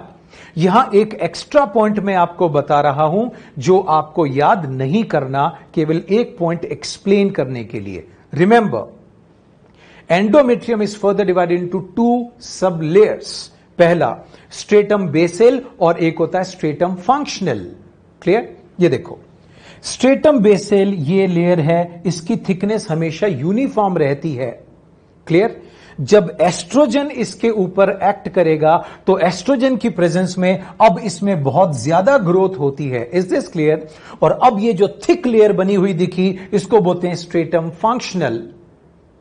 यहां एक एक्स्ट्रा पॉइंट मैं आपको बता रहा हूं, जो आपको याद नहीं करना, केवल एक पॉइंट एक्सप्लेन करने के लिए। Remember, endometrium is further divided into 2 सब लेयर्स। पहला स्ट्रेटम बेसल और एक होता है स्ट्रेटम फंक्शनल। क्लियर? ये देखो, स्ट्रेटम बेसल ये लेयर है, इसकी थिकनेस हमेशा यूनिफॉर्म रहती है। क्लियर? जब एस्ट्रोजन इसके ऊपर एक्ट करेगा तो एस्ट्रोजन की प्रेजेंस में अब इसमें बहुत ज्यादा ग्रोथ होती है। Is this clear? और अब ये जो थिक लेयर बनी हुई दिखी, इसको बोलते हैं स्ट्रेटम फंक्शनल।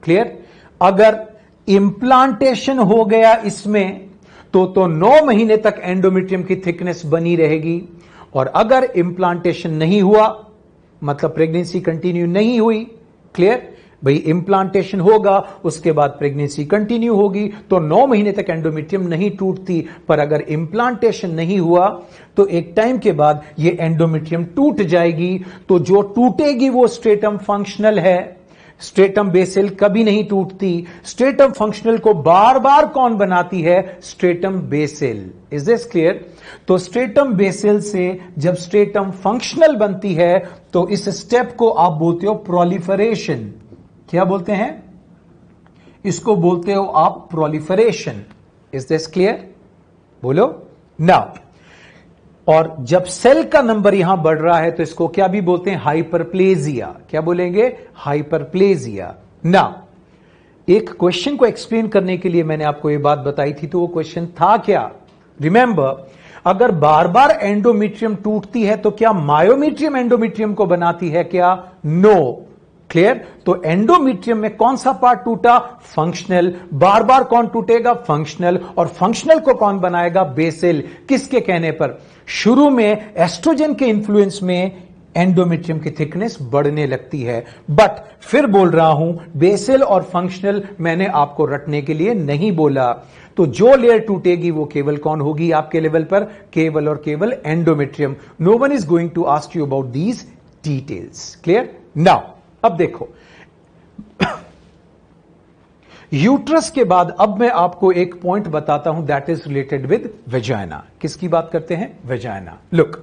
क्लियर? अगर इंप्लांटेशन हो गया इसमें तो 9 महीने तक एंडोमेट्रियम की थिकनेस बनी रहेगी। और अगर इंप्लांटेशन नहीं हुआ, मतलब प्रेगनेंसी कंटिन्यू नहीं हुई। क्लियर? भाई इंप्लांटेशन होगा, उसके बाद प्रेगनेंसी कंटिन्यू होगी, तो 9 महीने तक एंडोमेट्रियम नहीं टूटती। पर अगर इंप्लांटेशन नहीं हुआ तो एक टाइम के बाद ये एंडोमेट्रियम टूट जाएगी। तो जो टूटेगी वो स्ट्रेटम फंक्शनल है। स्ट्रेटम बेसल कभी नहीं टूटती। स्ट्रेटम फंक्शनल को बार बार कौन बनाती है? Stratum basal. Is this clear? तो स्ट्रेटम बेसल से जब स्ट्रेटम फंक्शनल बनती है तो इस स्टेप को आप बोलते हो प्रोलिफरेशन। क्या बोलते हैं? इसको बोलते हो आप प्रोलिफरेशन। Is this clear? बोलो नाउ। और जब सेल का नंबर यहां बढ़ रहा है तो इसको क्या भी बोलते हैं? हाइपरप्लेजिया। क्या बोलेंगे? हाइपरप्लेजिया। नाउ एक क्वेश्चन को एक्सप्लेन करने के लिए मैंने आपको यह बात बताई थी, तो वो क्वेश्चन था क्या? रिमेंबर, अगर बार बार एंडोमेट्रियम टूटती है तो क्या मायोमेट्रियम एंडोमेट्रियम को बनाती है क्या? नो। क्लियर? तो एंडोमेट्रियम में कौन सा पार्ट टूटा? फंक्शनल। बार बार कौन टूटेगा? फंक्शनल। और फंक्शनल को कौन बनाएगा? बेसल। किसके कहने पर? शुरू में एस्ट्रोजन के इंफ्लुएंस में एंडोमेट्रियम की थिकनेस बढ़ने लगती है। बट फिर बोल रहा हूं, बेसल और फंक्शनल मैंने आपको रटने के लिए नहीं बोला। तो जो लेयर टूटेगी वो केवल कौन होगी आपके लेवल पर? केवल और केवल endometrium. No one is going to ask you about these details. Clear? Now अब देखो, यूट्रस के बाद अब मैं आपको एक पॉइंट बताता हूं that is related with vagina. किसकी बात करते हैं? वेजाइना। लुक,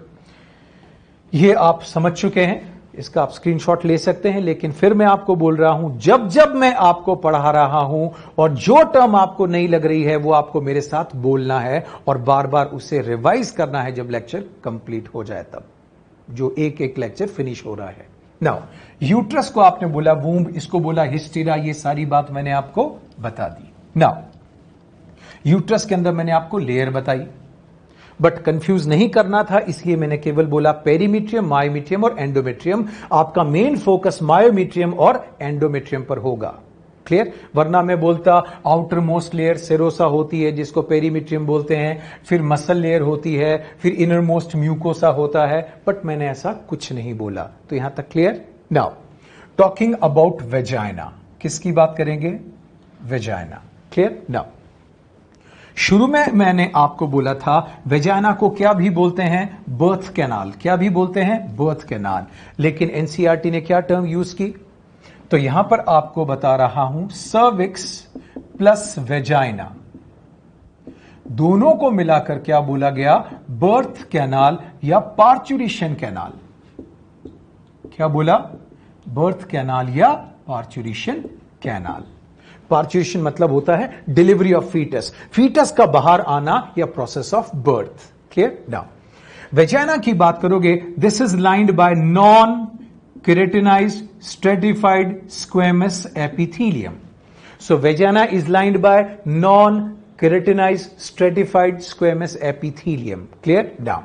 ये आप समझ चुके हैं, इसका आप स्क्रीनशॉट ले सकते हैं, लेकिन फिर मैं आपको बोल रहा हूं, जब जब मैं आपको पढ़ा रहा हूं और जो टर्म आपको नहीं लग रही है वो आपको मेरे साथ बोलना है और बार बार उसे रिवाइज करना है जब लेक्चर कंप्लीट हो जाए, तब जो एक एक लेक्चर फिनिश हो रहा है। नाउ यूट्रस को आपने बोला वूम्ब, इसको बोला हिस्टीरा, ये सारी बात मैंने आपको बता दी। नाउ यूट्रस के अंदर मैंने आपको लेयर बताई, बट कंफ्यूज नहीं करना था, इसलिए मैंने केवल बोला पेरीमीट्रियम, मायोमीट्रियम और एंडोमेट्रियम। आपका मेन फोकस मायोमीट्रियम और एंडोमेट्रियम पर होगा। क्लियर? वरना मैं बोलता आउटर मोस्ट लेयर सेरोसा होती है जिसको पेरीमीट्रियम बोलते हैं, फिर मसल लेयर होती है, फिर इनर मोस्ट म्यूकोसा होता है, बट मैंने ऐसा कुछ नहीं बोला। तो यहां तक clear? Now talking about vagina, किसकी बात करेंगे? वेजाइना। क्लियर? नाउ शुरू में मैंने आपको बोला था वेजाइना को क्या भी बोलते हैं? Birth canal. क्या भी बोलते हैं? Birth canal. लेकिन एनसीईआरटी ने क्या टर्म यूज की? तो यहां पर आपको बता रहा हूं सर्विक्स प्लस वेजाइना, दोनों को मिलाकर क्या बोला गया? बर्थ कैनाल या पार्चुरेशन कैनाल। क्या बोला? बर्थ कैनाल या पार्चुरेशन कैनाल। पार्चुरेशन मतलब होता है डिलीवरी ऑफ फीटस, फीटस का बाहर आना या process of birth. Clear? Now vagina की बात करोगे, this is lined bye non keratinized stratified squamous epithelium. So vagina is lined by non-keratinized stratified squamous epithelium. Clear? Now,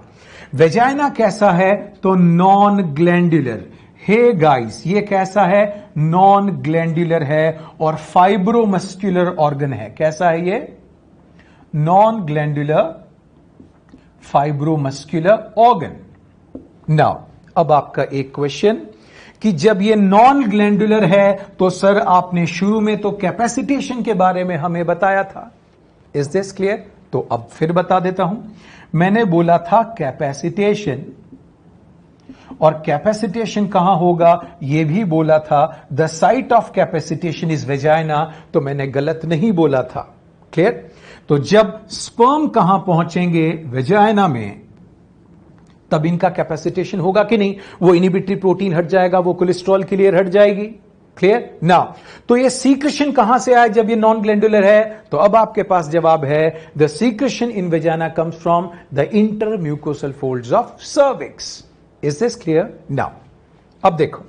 vagina कैसा है? तो non-glandular. Hey guys, ये कैसा है? Non-glandular है और फाइब्रोमस्कुलर ऑर्गन है। कैसा है ये? Non-glandular fibromuscular organ. Now, अब आपका एक क्वेश्चन कि जब ये नॉन ग्लैंडुलर है तो सर आपने शुरू में तो कैपेसिटेशन के बारे में हमें बताया था। Is this clear? तो अब फिर बता देता हूं, मैंने बोला था कैपेसिटेशन, और कैपेसिटेशन कहां होगा यह भी बोला था। The site of capacitation is vagina, तो मैंने गलत नहीं बोला था। क्लियर? तो जब स्पर्म कहां पहुंचेंगे? वेजाइना में, तब इनका कैपेसिटेशन होगा कि नहीं? वो इनिबिटरी प्रोटीन हट जाएगा, वो कोलेस्ट्रॉल के लिए हट जाएगी। क्लियर? ना, तो ये सीक्रेशन कहां से आए जब ये नॉन ग्लैंडुलर है? तो अब आपके पास जवाब है, the secretion in vagina comes from the inter mucosal folds of cervix. Is this clear? Now अब देखो,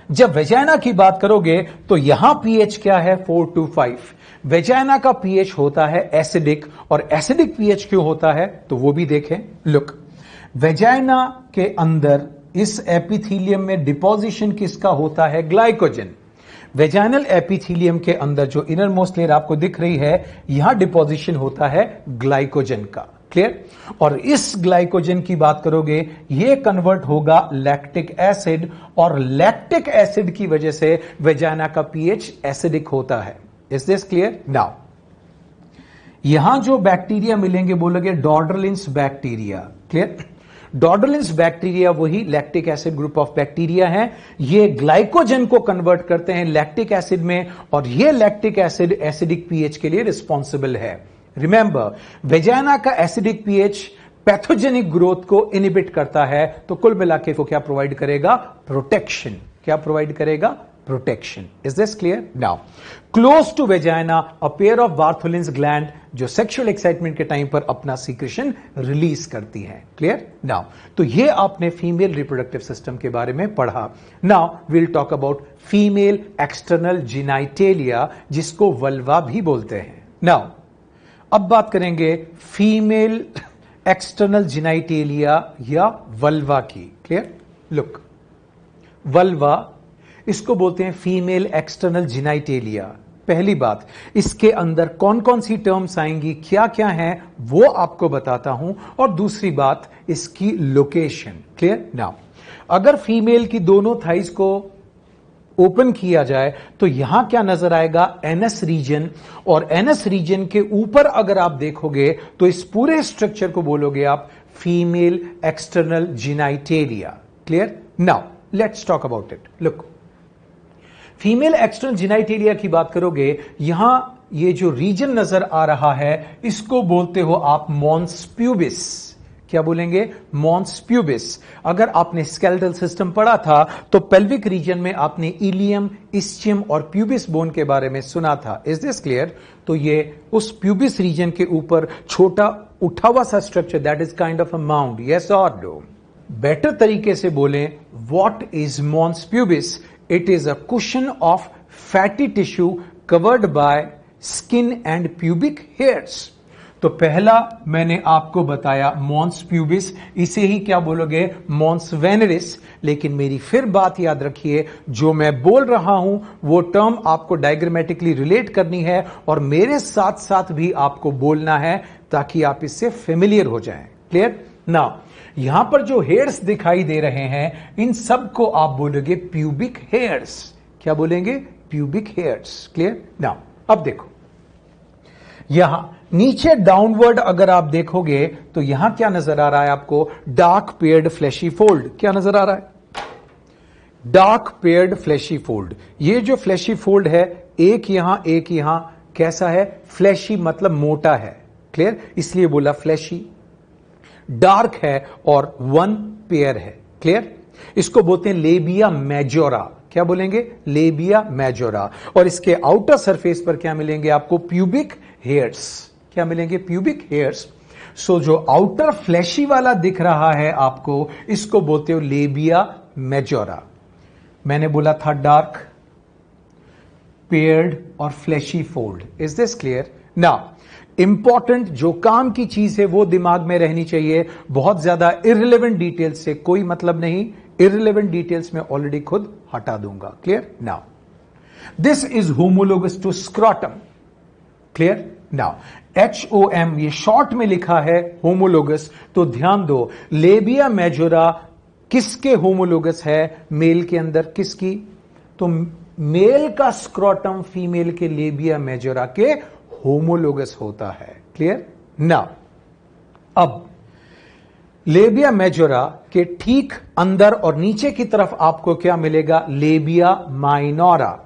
जब वेजाइना की बात करोगे तो यहां पीएच क्या है? 4 to 5। वेजाइना का पीएच होता है एसिडिक, और एसिडिक पीएच क्यों होता है तो वो भी देखें। लुक, वेजाइना के अंदर इस एपिथीलियम में डिपोजिशन किसका होता है? ग्लाइकोजन। वेजाइनल एपिथीलियम के अंदर जो इनर मोस्ट लेयर आपको दिख रही है, यहां डिपोजिशन होता है ग्लाइकोजन का। क्लियर? और इस ग्लाइकोजन की बात करोगे, यह कन्वर्ट होगा लैक्टिक एसिड, और लैक्टिक एसिड की वजह से वेजाइना का पीएच एसिडिक होता है। Is this clear? नाउ यहां जो बैक्टीरिया मिलेंगे बोलोगे डॉर्डरलिंस बैक्टीरिया। क्लियर? डॉर्डरलिंस बैक्टीरिया वही lactic acid group of bacteria हैं। ये ग्लाइकोजन को कन्वर्ट करते हैं लैक्टिक एसिड में, और ये लैक्टिक एसिड एसिडिक पीएच के लिए रिस्पॉन्सिबल है। रिमेंबर, वेजाइना का एसिडिक पीएच पैथोजेनिक ग्रोथ को इनिबिट करता है, तो कुल मिलाकर वो क्या प्रोवाइड करेगा? प्रोटेक्शन। क्या प्रोवाइड करेगा? Protection. Is this clear? Now close to vagina a pair of Bartholin's gland, जो सेक्सुअल एक्साइटमेंट के टाइम पर अपना सीक्रेशन रिलीज करती है। क्लियर? नाउ तो ये आपने फीमेल रिप्रोडक्टिव सिस्टम के बारे में पढ़ा। Now will talk about female external genitalia, जिसको वल्वा भी बोलते हैं। नाउ अब बात करेंगे फीमेल एक्सटर्नल जिनाइटेलिया या वल्वा की। क्लियर? लुक, वल्वा इसको बोलते हैं फीमेल एक्सटर्नल जिनाइटेलिया। पहली बात, इसके अंदर कौन कौन सी टर्म्स आएंगी, क्या क्या हैं, वो आपको बताता हूं, और दूसरी बात इसकी लोकेशन। क्लियर? नाउ अगर फीमेल की दोनों थाइज को ओपन किया जाए तो यहां क्या नजर आएगा? एनस रीजन, और एनस रीजन के ऊपर अगर आप देखोगे तो इस पूरे स्ट्रक्चर को बोलोगे आप female external genitalia. Clear? Now let's talk about it. Look, female external genitalia की बात करोगे, यहां ये जो रीजन नजर आ रहा है इसको बोलते हो आप मॉन्स प्यूबिस. क्या बोलेंगे? Mons pubis. अगर आपने स्केलेटल सिस्टम पढ़ा था तो पेल्विक रीजन में आपने इलियम, इस्चियम और प्यूबिस बोन के बारे में सुना था. Is this clear? तो ये उस प्यूबिस रीजन के ऊपर छोटा उठा हुआ सा structure, that is kind of a mound. Yes और नो? बेटर तरीके से बोलें, what is mons pubis? It is a cushion of fatty tissue covered by skin and pubic hairs. तो पहला मैंने आपको बताया मॉन्स प्यूबिस, इसे ही क्या बोलोगे? मॉन्स वेनरिस. लेकिन मेरी फिर बात याद रखिए, जो मैं बोल रहा हूं वो टर्म आपको डायग्रामेटिकली रिलेट करनी है और मेरे साथ साथ भी आपको बोलना है ताकि आप इससे फेमिलियर हो जाएं. क्लियर? नाउ यहां पर जो हेयर्स दिखाई दे रहे हैं इन सब को आप बोलोगे प्यूबिक हेयर्स. क्या बोलेंगे? Pubic hairs. क्लियर? नाउ अब देखो, यहां नीचे डाउनवर्ड अगर आप देखोगे तो यहां क्या नजर आ रहा है आपको? Dark paired fleshy fold. क्या नजर आ रहा है? Dark paired fleshy fold. ये जो फ्लैशी फोल्ड है, एक यहां, कैसा है? फ्लैशी मतलब मोटा है. क्लियर? इसलिए बोला फ्लैशी. डार्क है और वन पेयर है. क्लियर? इसको बोलते हैं लेबिया मेजोरा. क्या बोलेंगे? Labia majora. और इसके आउटर सरफेस पर क्या मिलेंगे आपको? Pubic hairs. क्या मिलेंगे? Pubic hairs. सो जो आउटर फ्लैशी वाला दिख रहा है आपको, इसको बोलते हो लेबिया मेजोरा. मैंने बोला था डार्क, पेयर्ड और fleshy fold. Is this clear? Now important जो काम की चीज है वो दिमाग में रहनी चाहिए. बहुत ज्यादा इररिलेवेंट डिटेल्स से कोई मतलब नहीं. इररिलेवेंट डिटेल्स में ऑलरेडी खुद हटा दूंगा. Clear? Now this is homologous to scrotum. Clear? Now HOM ये शॉर्ट में लिखा है होमोलोगस. तो ध्यान दो, लेबिया मेजोरा किसके होमोलोगस है? मेल के अंदर. किसकी? तो मेल का स्क्रॉटम फीमेल के लेबिया मेजोरा के होमोलोगस होता है. क्लियर? नाउ अब लेबिया मेजोरा के ठीक अंदर और नीचे की तरफ आपको क्या मिलेगा? Labia minora.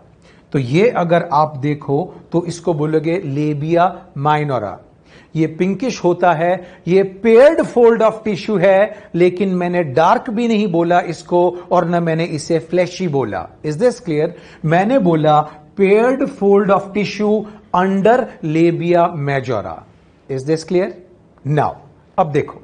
तो ये अगर आप देखो तो इसको बोलोगे लेबिया माइनोरा. ये पिंकिश होता है. ये पेयर्ड फोल्ड ऑफ टिश्यू है, लेकिन मैंने डार्क भी नहीं बोला इसको और न मैंने इसे फ्लैशी बोला. Is this clear? मैंने बोला paired fold of tissue under labia majora. Is this clear? Now अब देखो,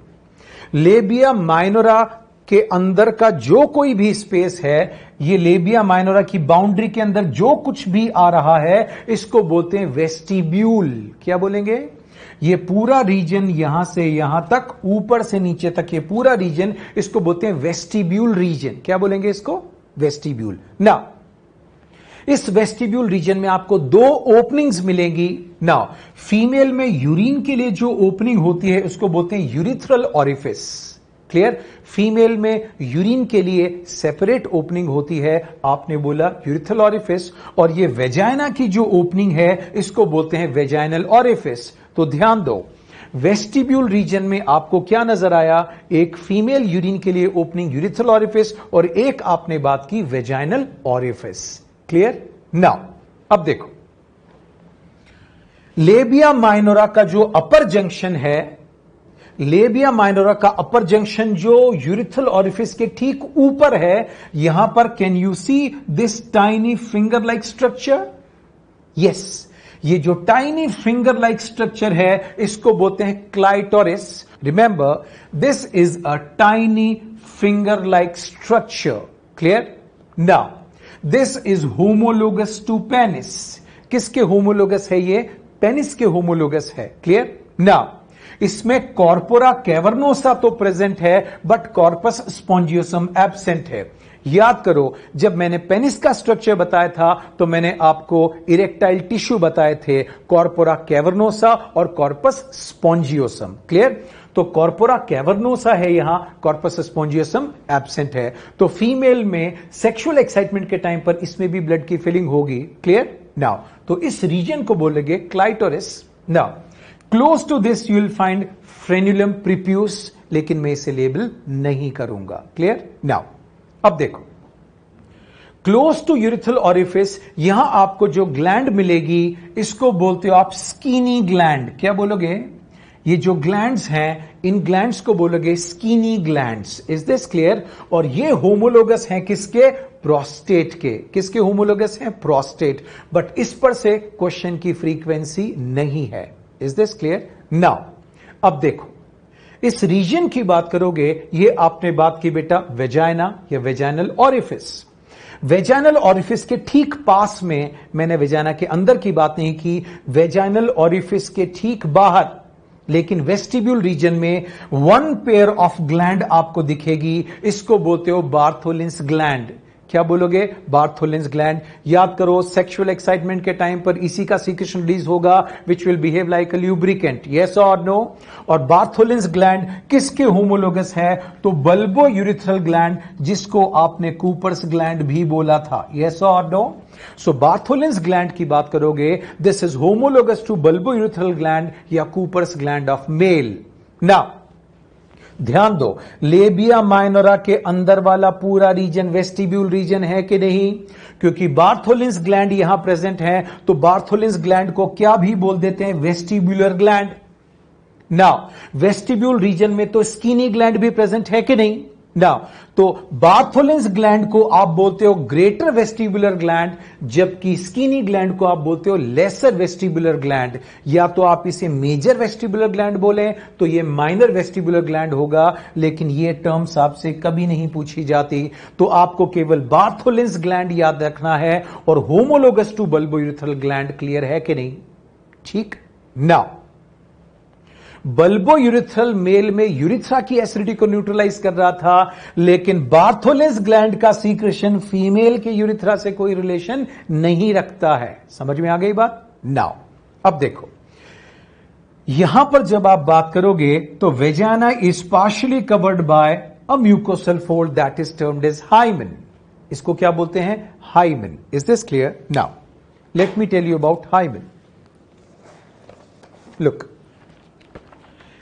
लेबिया माइनोरा के अंदर का जो कोई भी स्पेस है, ये लेबिया माइनोरा की बाउंड्री के अंदर जो कुछ भी आ रहा है इसको बोलते हैं वेस्टिब्यूल. क्या बोलेंगे? ये पूरा रीजन यहां से यहां तक, ऊपर से नीचे तक, ये पूरा रीजन इसको बोलते हैं वेस्टिब्यूल रीजन. क्या बोलेंगे इसको? वेस्टिब्यूल. ना इस वेस्टिब्यूल रीजन में आपको दो ओपनिंग्स मिलेंगी. नाउ फीमेल में यूरिन के लिए जो ओपनिंग होती है उसको बोलते हैं यूरिथ्रल ऑरिफिस. क्लियर? फीमेल में यूरिन के लिए सेपरेट ओपनिंग होती है, आपने बोला यूरिथ्रल ऑरिफिस. और ये वेजाइना की जो ओपनिंग है इसको बोलते हैं वेजाइनल ऑरिफिस. तो ध्यान दो, वेस्टिब्यूल रीजन में आपको क्या नजर आया? एक फीमेल यूरिन के लिए ओपनिंग यूरिथ्रल ऑरिफिस और एक आपने बात की वेजाइनल ऑरिफिस. क्लियर? नाउ अब देखो, लेबिया माइनोरा का जो अपर जंक्शन है, लेबिया माइनोरा का अपर जंक्शन जो यूरिथ्रल ऑरिफिस के ठीक ऊपर है, यहां पर can you see this tiny finger like structure? Yes, ये जो टाइनी फिंगर लाइक स्ट्रक्चर है इसको बोलते हैं clitoris. Remember, this is a tiny finger like structure. Clear? Now this is homologous to penis. किसके होमोलोगस है ये? पेनिस के होमोलोगस है. क्लियर? नाउ इसमें कॉर्पोरा कैवर्नोसा तो प्रेजेंट है बट कॉर्पस स्पॉन्जियोसम एब्सेंट है. याद करो, जब मैंने पेनिस का स्ट्रक्चर बताया था तो मैंने आपको इरेक्टाइल टिश्यू बताए थे, कॉर्पोरा कैवर्नोसा और कॉर्पस स्पॉन्जियोसम. क्लियर? तो कॉर्पोरा कैवर्नोसा है यहां, कॉर्पस स्पॉन्जियोसम एब्सेंट है. तो फीमेल में सेक्सुअल एक्साइटमेंट के टाइम पर इसमें भी ब्लड की फिलिंग होगी. क्लियर? नाउ तो इस रीजन को बोलेंगे clitoris. Now close to this you will find frenulum prepuce, लेकिन मैं इसे लेबल नहीं करूंगा. क्लियर? नाउ अब देखो, क्लोज टू यूरिथ्रल ऑरिफिस, यहां आपको जो ग्लैंड मिलेगी इसको बोलते हो आप स्कीनी ग्लैंड। क्या बोलोगे? ये जो ग्लैंड्स हैं, इन ग्लैंड्स को बोलोगे स्कीनी ग्लैंड्स। Is this clear? और ये होमोलोगस हैं किसके? प्रोस्टेट के। किसके होमोलोगस हैं? प्रोस्टेट। बट इस पर से क्वेश्चन की फ्रीक्वेंसी नहीं है। Is this clear? नाउ अब देखो, इस रीजन की बात करोगे, ये आपने बात की बेटा वेजाइना या वेजाइनल ऑरिफिस। वेजाइनल ऑरिफिस के ठीक पास में, मैंने वेजाइना के अंदर की बात नहीं की, वेजाइनल ऑरिफिस के ठीक बाहर, लेकिन वेस्टिब्यूल रीजन में वन पेयर ऑफ ग्लैंड आपको दिखेगी। इसको बोलते हो बार्थोलिन्स ग्लैंड। क्या बोलोगे? Bartholin's gland. याद करो, सेक्सुअल एक्साइटमेंट के टाइम पर इसी का सीक्रेशन रिलीज होगा, which will behave like a lubricant. Yes और नो? और बार्थोलिन्स ग्लैंड किसके होमोलोगस है? तो बल्बो यूरिथ्रल ग्लैंड, जिसको आपने कूपर्स ग्लैंड भी बोला था। यस और नो? सो बार्थोलिन्स ग्लैंड की बात करोगे, this is homologous to bulbourethral gland या Cowper's gland of male. Now ध्यान दो, लेबिया माइनोरा के अंदर वाला पूरा रीजन वेस्टिब्यूल रीजन है कि नहीं? क्योंकि बार्थोलिन्स ग्लैंड यहां प्रेजेंट है, तो बार्थोलिन्स ग्लैंड को क्या भी बोल देते हैं? Vestibular gland. Now vestibule region में तो स्कीनी ग्लैंड भी प्रेजेंट है कि नहीं? नाउ तो बार्थोलिन्स ग्लैंड को आप बोलते हो ग्रेटर वेस्टिबुलर ग्लैंड, जबकि स्कीनी ग्लैंड को आप बोलते हो लेसर वेस्टिबुलर ग्लैंड। या तो आप इसे मेजर वेस्टिबुलर ग्लैंड बोलें तो ये माइनर वेस्टिबुलर ग्लैंड होगा, लेकिन ये टर्म्स आपसे कभी नहीं पूछी जाती। तो आपको केवल बार्थोलिन्स ग्लैंड याद रखना है और homologous to bulbourethral gland. Clear है कि नहीं? ठीक। नाउ बल्बो यूरिथ्रल मेल में यूरिथ्रा की एसिडिटी को न्यूट्रलाइज कर रहा था, लेकिन बार्थोलिन्स ग्लैंड का सीक्रेशन फीमेल के यूरिथ्रा से कोई रिलेशन नहीं रखता है। समझ में आ गई बात? नाउ अब देखो, यहां पर जब आप बात करोगे तो vagina is partially covered by a mucosal fold that is termed as hymen. इसको क्या बोलते हैं? Hymen. Is this clear? Now let me tell you about hymen. Look,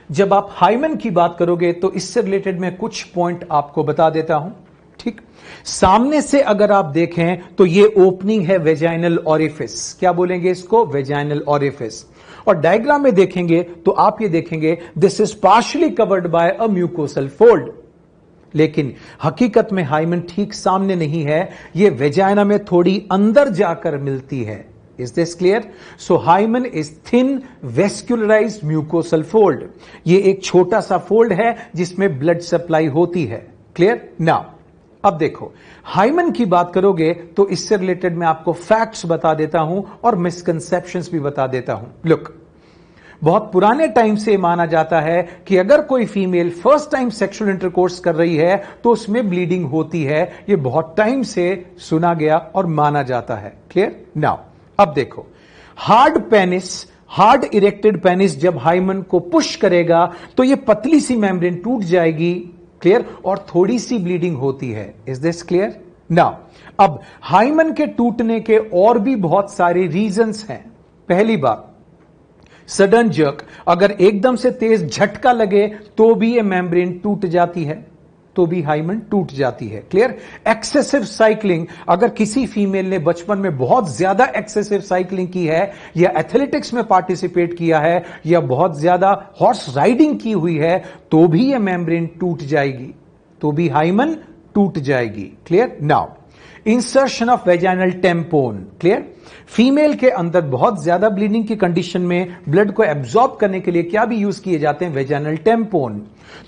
जब आप हाइमेन की बात करोगे तो इससे रिलेटेड मैं कुछ पॉइंट आपको बता देता हूं। ठीक, सामने से अगर आप देखें तो ये ओपनिंग है वेजाइनल ऑरिफिस। क्या बोलेंगे इसको? Vaginal orifice. और डायग्राम में देखेंगे तो आप ये देखेंगे this is partially covered by a mucosal fold, लेकिन हकीकत में हाइमेन ठीक सामने नहीं है, ये वेजाइना में थोड़ी अंदर जाकर मिलती है। Is this clear? So hymen is thin vascularized mucosal fold. ये एक छोटा सा फोल्ड है जिसमें ब्लड सप्लाई होती है। क्लियर? नाउ अब देखो, हाइमेन की बात करोगे तो इससे रिलेटेड मैं आपको फैक्ट्स बता देता हूं और मिसकंसेप्शंस भी बता देता हूं। लुक, बहुत पुराने टाइम से माना जाता है कि अगर कोई female first time sexual intercourse कर रही है तो उसमें ब्लीडिंग होती है। ये बहुत टाइम से सुना गया और माना जाता है। क्लियर? नाउ अब देखो, hard penis, hard erected penis जब हाइमेन को पुश करेगा तो ये पतली सी मेम्ब्रेन टूट जाएगी। क्लियर? और थोड़ी सी ब्लीडिंग होती है। Is this clear? नाउ अब हाइमेन के टूटने के और भी बहुत सारे रीजंस हैं। पहली बात, सडन जर्क, अगर एकदम से तेज झटका लगे तो भी ये मेम्ब्रेन टूट जाती है, तो भी हाइमेन टूट जाती है। क्लियर? एक्सेसिव साइकिलिंग, अगर किसी फीमेल ने बचपन में बहुत ज्यादा एक्सेसिव साइकिलिंग की है या एथलेटिक्स में पार्टिसिपेट किया है या बहुत ज्यादा हॉर्स राइडिंग की हुई है तो भी यह मेम्ब्रेन टूट जाएगी, तो भी हाइमेन टूट जाएगी। Clear? Now insertion of vaginal tampon. Clear? Female के अंदर बहुत ज्यादा ब्लीडिंग की कंडीशन में ब्लड को एब्जॉर्ब करने के लिए क्या भी यूज किए जाते हैं? वेजाइनल टेम्पोन।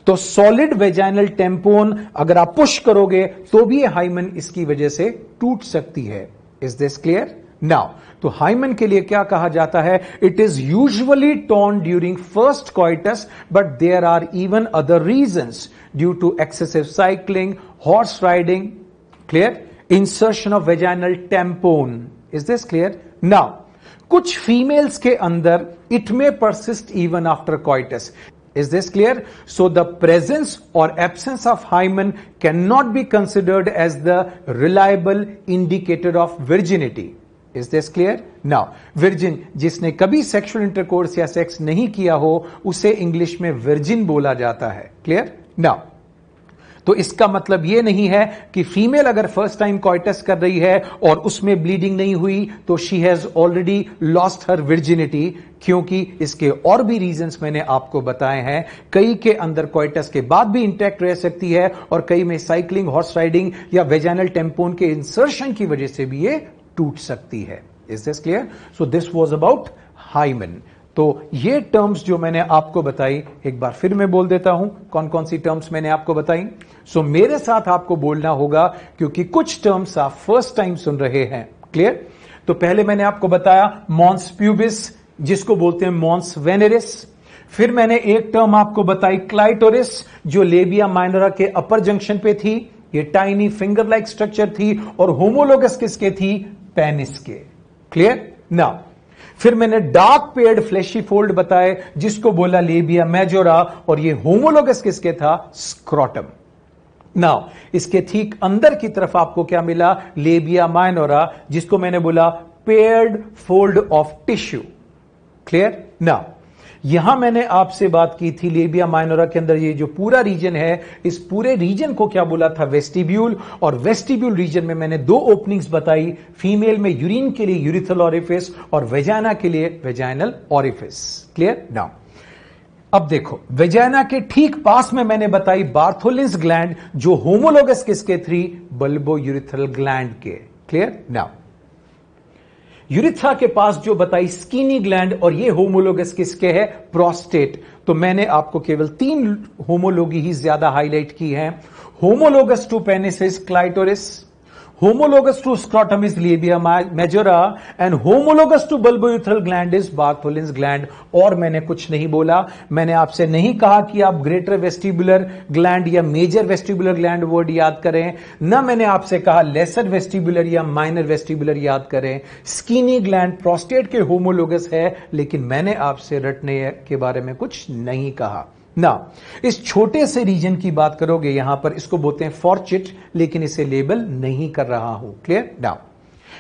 तो सॉलिड वेजाइनल टेम्पोन अगर आप पुश करोगे तो भी हाइमेन इसकी वजह से टूट सकती है। Is this clear? नाउ तो हाइमेन के लिए क्या कहा जाता है? It is usually torn during first coitus, but there are even other reasons due to excessive cycling, horse riding. Clear? Insertion of vaginal tampon. Is this clear? Now कुछ females के अंदर it may persist even after coitus. Is this clear? So the presence or absence of hymen cannot be considered as the reliable indicator of virginity. Is this clear? Now, virgin जिसने कभी sexual intercourse या sex नहीं किया हो उसे English में virgin बोला जाता है। Clear? Now, तो इसका मतलब यह नहीं है कि फीमेल अगर फर्स्ट टाइम कॉइटस कर रही है और उसमें ब्लीडिंग नहीं हुई तो she has already lost her virginity, क्योंकि इसके और भी रीजंस मैंने आपको बताए हैं। कई के अंदर कॉइटस के बाद भी इंटैक्ट रह सकती है और कई में साइक्लिंग, हॉर्स राइडिंग या वेजाइनल टेम्पोन के इंसर्शन की वजह से भी ये टूट सकती है। Is this clear? So this was about hymen. तो ये टर्म्स जो मैंने आपको बताई एक बार फिर मैं बोल देता हूं कौन कौन सी टर्म्स मैंने आपको बताई। सो मेरे साथ आपको बोलना होगा क्योंकि कुछ टर्म्स आप फर्स्ट टाइम सुन रहे हैं। क्लियर? तो पहले मैंने आपको बताया मॉन्स प्यूबिस, जिसको बोलते हैं मॉन्स वेनेरिस। फिर मैंने एक टर्म आपको बताई क्लाइटोरिस, जो लेबिया माइनरा के अपर जंक्शन पे थी। ये टाइनी फिंगर लाइक स्ट्रक्चर थी और होमोलोगस किसके थी? पेनिस के। क्लियर? नाउ फिर मैंने डार्क पेयर्ड फ्लैशी फोल्ड बताए, जिसको बोला लेबिया मेजोरा, और ये होमोलोगस किसके था? स्क्रोटम। नाउ इसके ठीक अंदर की तरफ आपको क्या मिला? लेबिया माइनोरा, जिसको मैंने बोला paired fold of tissue. Clear? Now यहां मैंने आपसे बात की थी लेबिया माइनोरा के अंदर ये जो पूरा रीजन है, इस पूरे रीजन को क्या बोला था? वेस्टिब्यूल। और वेस्टिब्यूल रीजन में मैंने दो ओपनिंग्स बताई, फीमेल में यूरिन के लिए यूरिथ्रल ऑरिफिस और वेजाइना के लिए वेजाइनल ऑरिफिस। क्लियर? नाउ अब देखो, वेजाइना के ठीक पास में मैंने बताई बार्थोलिन्स ग्लैंड, जो होमोलोगस किसके थी? बल्बो यूरिथ्रल ग्लैंड के। क्लियर? नाउ यूरिथ्रा के पास जो बताई स्किनी ग्लैंड, और ये होमोलोगस किसके है? प्रोस्टेट। तो मैंने आपको केवल 3 होमोलोगी ही ज्यादा हाईलाइट की हैं। Homologous to penis is clitoris, homologous to scrotum is labia majora, and homologous to bulbourethral gland is Bartholin's gland. और मैंने कुछ नहीं बोला, मैंने आपसे नहीं कहा कि आप ग्रेटर वेस्टिबुलर ग्लैंड या मेजर वेस्टिबुलर ग्लैंड वर्ड याद करें, ना मैंने आपसे कहा लेसर वेस्टिबुलर या माइनर वेस्टिबुलर याद करें। स्किनी ग्लैंड प्रोस्टेट के होमोलोगस है, लेकिन मैंने आपसे रटने के बारे में कुछ नहीं कहा ना। इस छोटे से रीजन की बात करोगे, यहां पर इसको बोलते हैं फॉर्चिट, लेकिन इसे लेबल नहीं कर रहा हूं। क्लियर? नाउ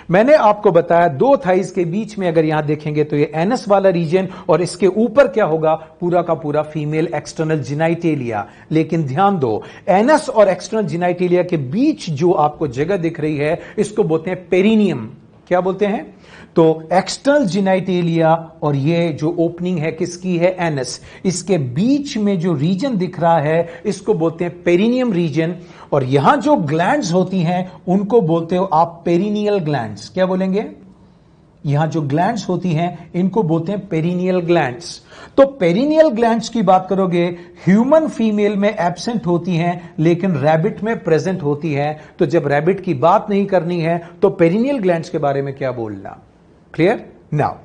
मैंने आपको बताया 2 थाइज के बीच में अगर यहां देखेंगे तो ये एनस वाला रीजन, और इसके ऊपर क्या होगा? पूरा का पूरा फीमेल एक्सटर्नल जिनाइटेलिया। लेकिन ध्यान दो, एनस और एक्सटर्नल जिनाइटेलिया के बीच जो आपको जगह दिख रही है, इसको बोलते हैं पेरिनियम। क्या बोलते हैं? तो एक्सटर्नल जिनाइटेलिया और ये जो ओपनिंग है किसकी है? एनस। इसके बीच में जो रीजन दिख रहा है, इसको बोलते हैं पेरिनियम रीजन। और यहां जो ग्लैंड्स होती हैं उनको बोलते हो आप पेरिनियल ग्लैंड्स। क्या बोलेंगे? यहां जो ग्लैंड्स होती हैं इनको बोलते हैं पेरिनियल ग्लैंड्स। तो पेरिनियल ग्लैंड्स की बात करोगे, ह्यूमन फीमेल में एब्सेंट होती हैं, लेकिन रैबिट में प्रेजेंट होती हैं। तो जब रैबिट की बात नहीं करनी है तो पेरिनियल ग्लैंड्स के बारे में क्या बोलना? क्लियर? नाउ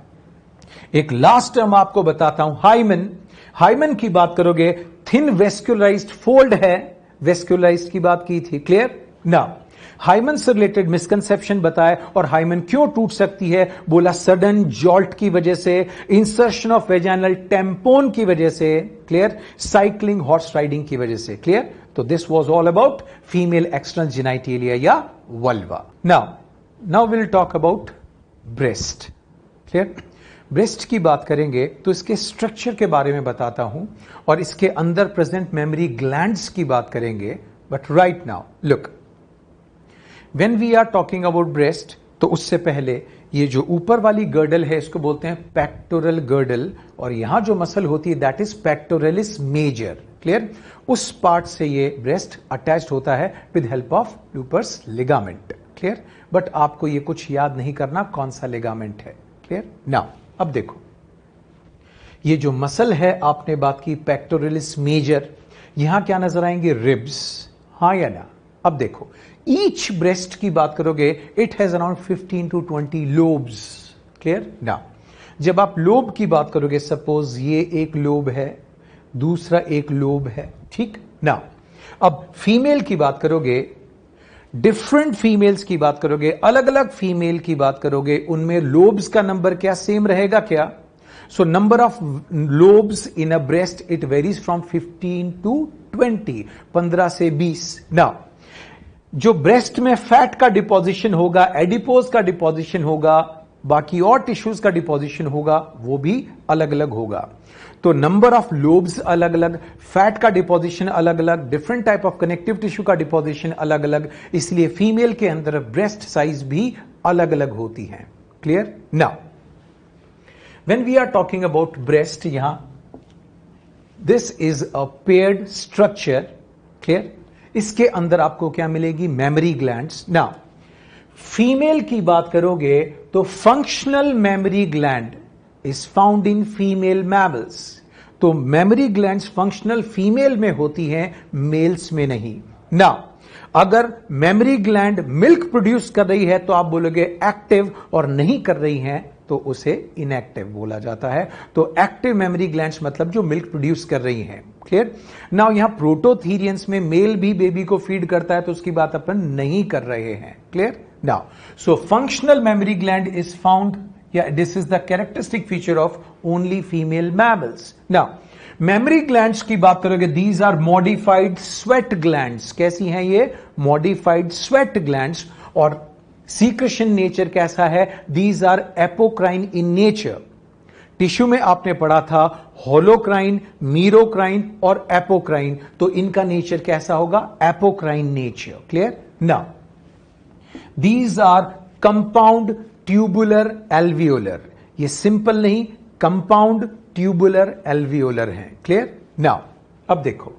एक लास्ट टर्म आपको बताता हूं, हाइमेन। हाइमेन की बात करोगे, थिन वेस्कुलराइज्ड फोल्ड है, वेस्कुलराइज्ड की बात की थी। क्लियर? नाउ हाइमेन से रिलेटेड मिसकंसेप्शन बताए, और हाइमेन क्यों टूट सकती है? बोला सडन जॉल्ट की वजह से, इंसर्शन ऑफ वेजाइनल टेम्पोन की वजह से। क्लियर? साइक्लिंग, हॉर्स राइडिंग की वजह से। क्लियर? तो this was all about female external genitalia या vulva. Now will talk about breast. Clear? Breast की बात करेंगे तो इसके स्ट्रक्चर के बारे में बताता हूं, और इसके अंदर प्रेजेंट मेमोरी ग्लैंड्स की बात करेंगे। But right now look, when we are talking about breast, तो उससे पहले ये जो ऊपर वाली गर्डल है इसको बोलते हैं पेक्टोरल गर्डल, और यहां जो मसल होती है that is pectoralis major. Clear? उस पार्ट से ये ब्रेस्ट अटैच्ड होता है with help of Cooper's ligament. Clear? But आपको ये कुछ याद नहीं करना कौन सा लिगामेंट है। क्लियर? नाउ अब देखो, ये जो मसल है आपने बात की पेक्टोरलिस मेजर, यहां क्या नजर आएंगे? रिब्स। हां या ना? अब देखो, ईच ब्रेस्ट की बात करोगे, it has around 15 to 20 lobes. Clear? Now जब आप लोब की बात करोगे, सपोज ये एक लोब है, दूसरा एक लोब है। ठीक? नाउ अब फीमेल की बात करोगे, डिफरेंट फीमेल्स की बात करोगे, अलग अलग फीमेल की बात करोगे, उनमें लोब्स का नंबर क्या सेम रहेगा क्या? So number of lobes in a breast it varies from 15 to 20, 15 से 20। नाउ जो ब्रेस्ट में फैट का डिपोजिशन होगा, एडिपोज का डिपोजिशन होगा, बाकी और टिश्यूज का डिपोजिशन होगा, वो भी अलग अलग होगा। तो नंबर ऑफ लोब्स अलग अलग, फैट का डिपोजिशन अलग अलग, different type of connective tissue का डिपोजिशन अलग अलग, इसलिए फीमेल के अंदर ब्रेस्ट साइज भी अलग अलग होती है। Clear? Now when we are talking about breast, यहां this is a paired structure. Clear? इसके अंदर आपको क्या मिलेगी? Mammary glands. नाउ फीमेल की बात करोगे तो functional mammary gland is found in female mammals. तो मेमरी ग्लैंड्स फंक्शनल फीमेल में होती हैं, मेल्स में नहीं। ना अगर मेमरी ग्लैंड मिल्क प्रोड्यूस कर रही है तो आप बोलोगे एक्टिव, और नहीं कर रही है तो उसे इनएक्टिव बोला जाता है। तो एक्टिव मेमरी ग्लैंड्स मतलब जो मिल्क प्रोड्यूस कर रही हैं। क्लियर? नाउ यहां प्रोटोथीरियंस में मेल भी बेबी को फीड करता है, तो उसकी बात अपन नहीं कर रहे हैं। Clear? Now so functional mammary gland is found, या this is the characteristic feature of only female mammals. Now mammary glands की बात करोगे, these are modified sweat glands. कैसी हैं ये? Modified sweat glands. और सीक्रेशन नेचर कैसा है? These are apocrine in nature. Tissue में आपने पढ़ा था होलोक्राइन, मीरोक्राइन और एपोक्राइन, तो इनका नेचर कैसा होगा? Apocrine nature. Clear? Now these are compound tubular alveolar. ये सिंपल नहीं, कंपाउंड ट्यूबुलर एल्वियोलर हैं। क्लियर? नाउ अब देखो,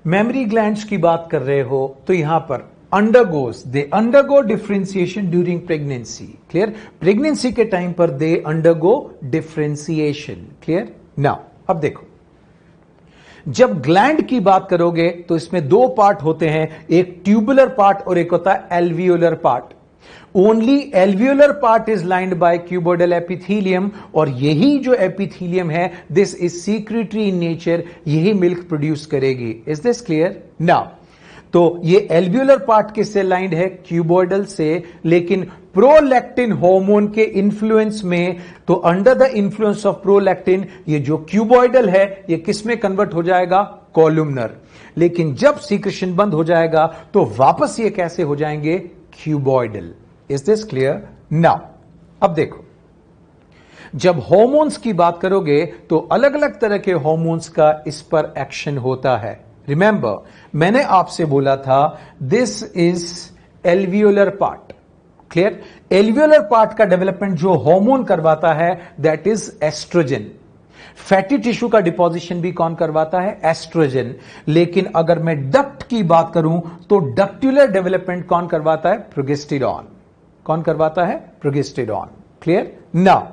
मेमरी ग्लैंड्स की बात कर रहे हो तो यहां पर they undergo differentiation during pregnancy. Clear? Pregnancy के टाइम पर they undergo differentiation. Clear? Now अब देखो, जब ग्लैंड की बात करोगे तो इसमें दो पार्ट होते हैं, एक ट्यूबुलर पार्ट और एक होता है alveolar part. Only alveolar part is lined bye cuboidal epithelium, और यही जो एपिथेलियम है this is secretory in nature, यही मिल्क प्रोड्यूस करेगी। Is this clear? नाउ तो ये एल्वियोलर पार्ट किससे लाइंड है? क्यूबोइडल से। लेकिन प्रोलैक्टिन हार्मोन के इन्फ्लुएंस में, तो under the influence of prolactin ये जो क्यूबोइडल है ये किस में कन्वर्ट हो जाएगा? कॉलुमनर। लेकिन जब सीक्रेशन बंद हो जाएगा तो वापस ये कैसे हो जाएंगे? Cuboidal. Is this clear? Now अब देखो, जब हार्मोन्स की बात करोगे तो अलग अलग तरह के हार्मोन्स का इस पर एक्शन होता है। रिमेंबर, मैंने आपसे बोला था this is alveolar part. Clear? Alveolar part का डेवलपमेंट जो हार्मोन करवाता है that is estrogen. Fatty tissue का डिपोजिशन भी कौन करवाता है? एस्ट्रोजन। लेकिन अगर मैं डक्ट की बात करूं तो डक्टुलर डेवलपमेंट कौन करवाता है? प्रोजेस्टेरॉन। कौन करवाता है? प्रोजेस्टेरॉन। क्लियर? नाउ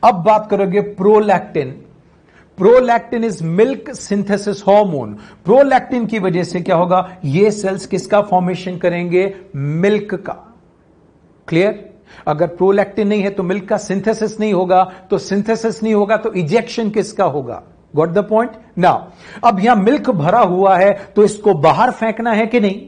अब बात करोगे prolactin. Prolactin is milk synthesis hormone. Prolactin की वजह से क्या होगा? ये सेल्स किसका फॉर्मेशन करेंगे? मिल्क का। क्लियर? अगर प्रोलैक्टिन नहीं है तो मिल्क का सिंथेसिस नहीं होगा, तो सिंथेसिस नहीं होगा तो इजेक्शन किसका होगा? Got the point? नाउ अब यहां मिल्क भरा हुआ है तो इसको बाहर फेंकना है कि नहीं?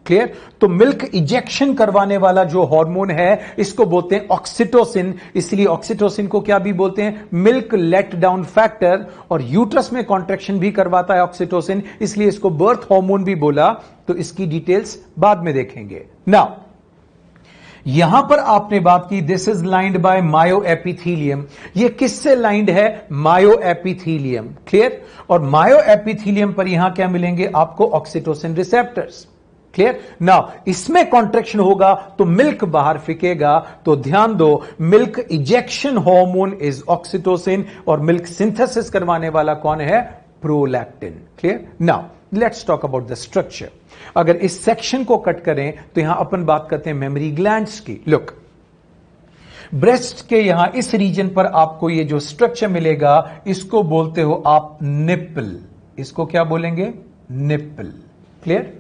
क्लियर? तो मिल्क इजेक्शन करवाने वाला जो हार्मोन है इसको बोलते हैं ऑक्सीटोसिन। इसलिए ऑक्सीटोसिन को क्या भी बोलते हैं? Milk let down factor. और यूट्रस में कॉन्ट्रैक्शन भी करवाता है ऑक्सीटोसिन, इसलिए इसको बर्थ हार्मोन भी बोला। तो इसकी डिटेल्स बाद में देखेंगे। नाउ यहां पर आपने बात की this is lined by myo epithelium. ये किससे लाइंड है? Myo epithelium. क्लियर? और मायो एपिथीलियम पर यहां क्या मिलेंगे आपको? Oxytocin receptors. क्लियर? नाउ इसमें कॉन्ट्रैक्शन होगा तो मिल्क बाहर फेंकेगा। तो ध्यान दो, milk ejection hormone is oxytocin और मिल्क सिंथेसिस करवाने वाला कौन है? Prolactin. Clear? Now let's talk about the structure. अगर इस सेक्शन को कट करें तो यहां अपन बात करते हैं मेमरी ग्लैंड्स की। लुक, ब्रेस्ट के यहां इस रीजन पर आपको ये जो स्ट्रक्चर मिलेगा इसको बोलते हो आप निप्पल। इसको क्या बोलेंगे? निप्पल। क्लियर?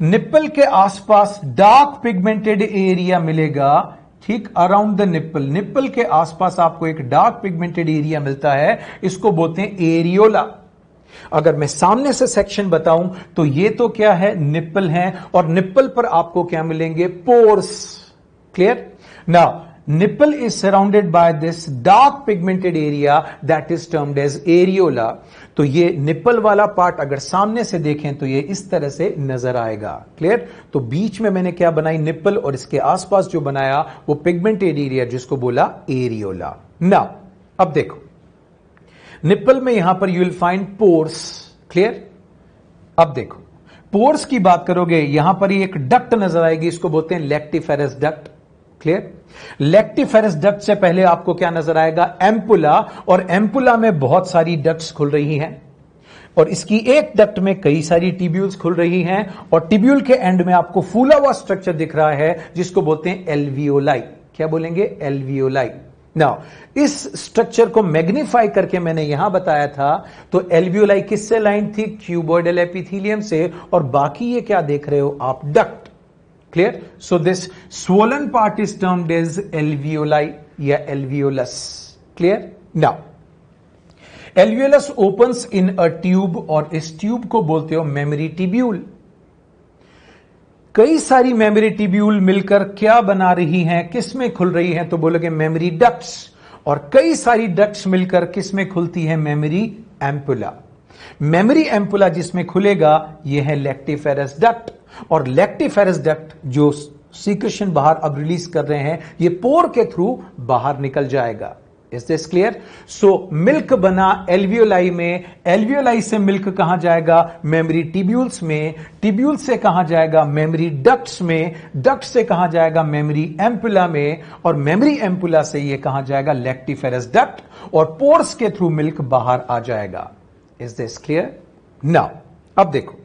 निप्पल के आसपास डार्क पिगमेंटेड एरिया मिलेगा, ठीक अराउंड द निप्पल। निप्पल के आसपास आपको एक डार्क पिगमेंटेड एरिया मिलता है, इसको बोलते हैं एरियोला। अगर मैं सामने से सेक्शन बताऊं तो ये तो क्या है? निप्पल है, और निप्पल पर आपको क्या मिलेंगे? Pores. Clear? Now nipple is surrounded by this dark pigmented area that is termed as areola। तो ये निप्पल वाला पार्ट अगर सामने से देखें तो ये इस तरह से नजर आएगा। क्लियर? तो बीच में मैंने क्या बनाई? निप्पल, और इसके आसपास जो बनाया वो पिगमेंटेड एरिया जिसको बोला एरियोला। नाउ अब देखो, निप्पल में यहां पर you will find pores. Clear? अब देखो, पोर्स की बात करोगे, यहां पर एक डक्ट नजर आएगी, इसको बोलते हैं lactiferous duct. Clear? Lactiferous duct से पहले आपको क्या नजर आएगा? एम्पुला, और एम्पुला में बहुत सारी डक्ट्स खुल रही हैं, और इसकी एक डक्ट में कई सारी टिब्यूल्स खुल रही हैं, और टिब्यूल के एंड में आपको फूला हुआ स्ट्रक्चर दिख रहा है जिसको बोलते हैं एल्वियोलाई। क्या बोलेंगे? एल्वियोलाई। नाउ इस स्ट्रक्चर को मैग्नीफाई करके मैंने यहां बताया था, तो एल्वियोलाई किससे लाइन थी? क्यूबॉइडल एपिथेलियम से, और बाकी ये क्या देख रहे हो आप? Duct. Clear? So this swollen part is termed as alveoli या alveolus. Clear? Now alveolus opens in a tube, और इस ट्यूब को बोलते हो मेमोरी टिब्यूल। कई सारी मेमोरी टिब्यूल मिलकर क्या बना रही हैं? किस में खुल रही हैं? तो बोलोगे मेमोरी डक्ट्स, और कई सारी डक्ट्स मिलकर किस में खुलती है? Mammary ampulla. मेमोरी एम्पुला जिसमें खुलेगा यह है लैक्टिफेरस डक्ट, और लैक्टिफेरस डक्ट जो सीक्रेशन बाहर अब रिलीज कर रहे हैं, ये पोर के थ्रू बाहर निकल जाएगा। Is this clear? So milk बना एल्वियोलाई में, एल्वियोलाई से मिल्क कहां जाएगा? मेमोरी टिब्यूल्स में, टिब्यूल से कहां जाएगा? मेमोरी डक्ट्स में, डक्ट से कहां जाएगा? मेमोरी एम्पुला में, और मेमोरी एम्पुला से यह कहां जाएगा? लैक्टिफेरस डक्ट, और पोर्स के थ्रू मिल्क बाहर आ जाएगा। Is this clear? नाउ अब देखो,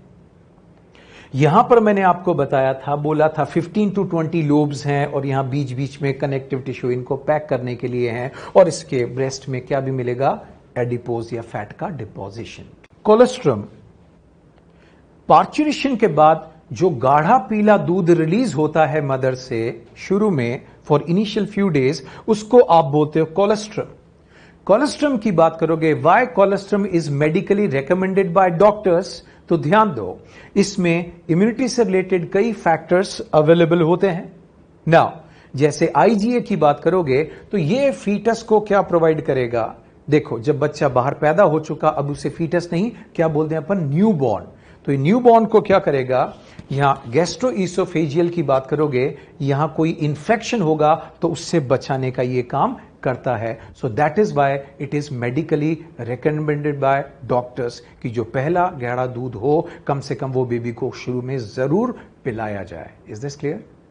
यहां पर मैंने आपको बताया था, बोला था 15 to 20 लोब्स हैं, और यहां बीच बीच में कनेक्टिव टिश्यू इनको पैक करने के लिए हैं, और इसके ब्रेस्ट में क्या भी मिलेगा? एडिपोज या फैट का डिपोजिशन। कोलेस्ट्रम, पार्चुरेशन के बाद जो गाढ़ा पीला दूध रिलीज होता है मदर से शुरू में फॉर इनिशियल फ्यू डेज, उसको आप बोलते हो कोलेस्ट्रम। कोलेस्ट्रम की बात करोगे, why colostrum is medically recommended by doctors, तो ध्यान दो, इसमें इम्यूनिटी से रिलेटेड कई फैक्टर्स अवेलेबल होते हैं। नाउ जैसे आईजीए की बात करोगे, तो ये फीटस को क्या प्रोवाइड करेगा? देखो, जब बच्चा बाहर पैदा हो चुका, अब उसे फीटस नहीं, क्या बोलते हैं अपन? New born. तो ये न्यू बॉर्न को क्या करेगा? यहां गैस्ट्रोइसोफेजियल की बात करोगे, यहां कोई इंफेक्शन होगा तो उससे बचाने का ये काम करता है। So that is why it is medically recommended by doctors कि जो पहला गाढ़ा दूध हो, कम से कम वो बेबी को शुरू में जरूर पिलाया जाए। Is this clear?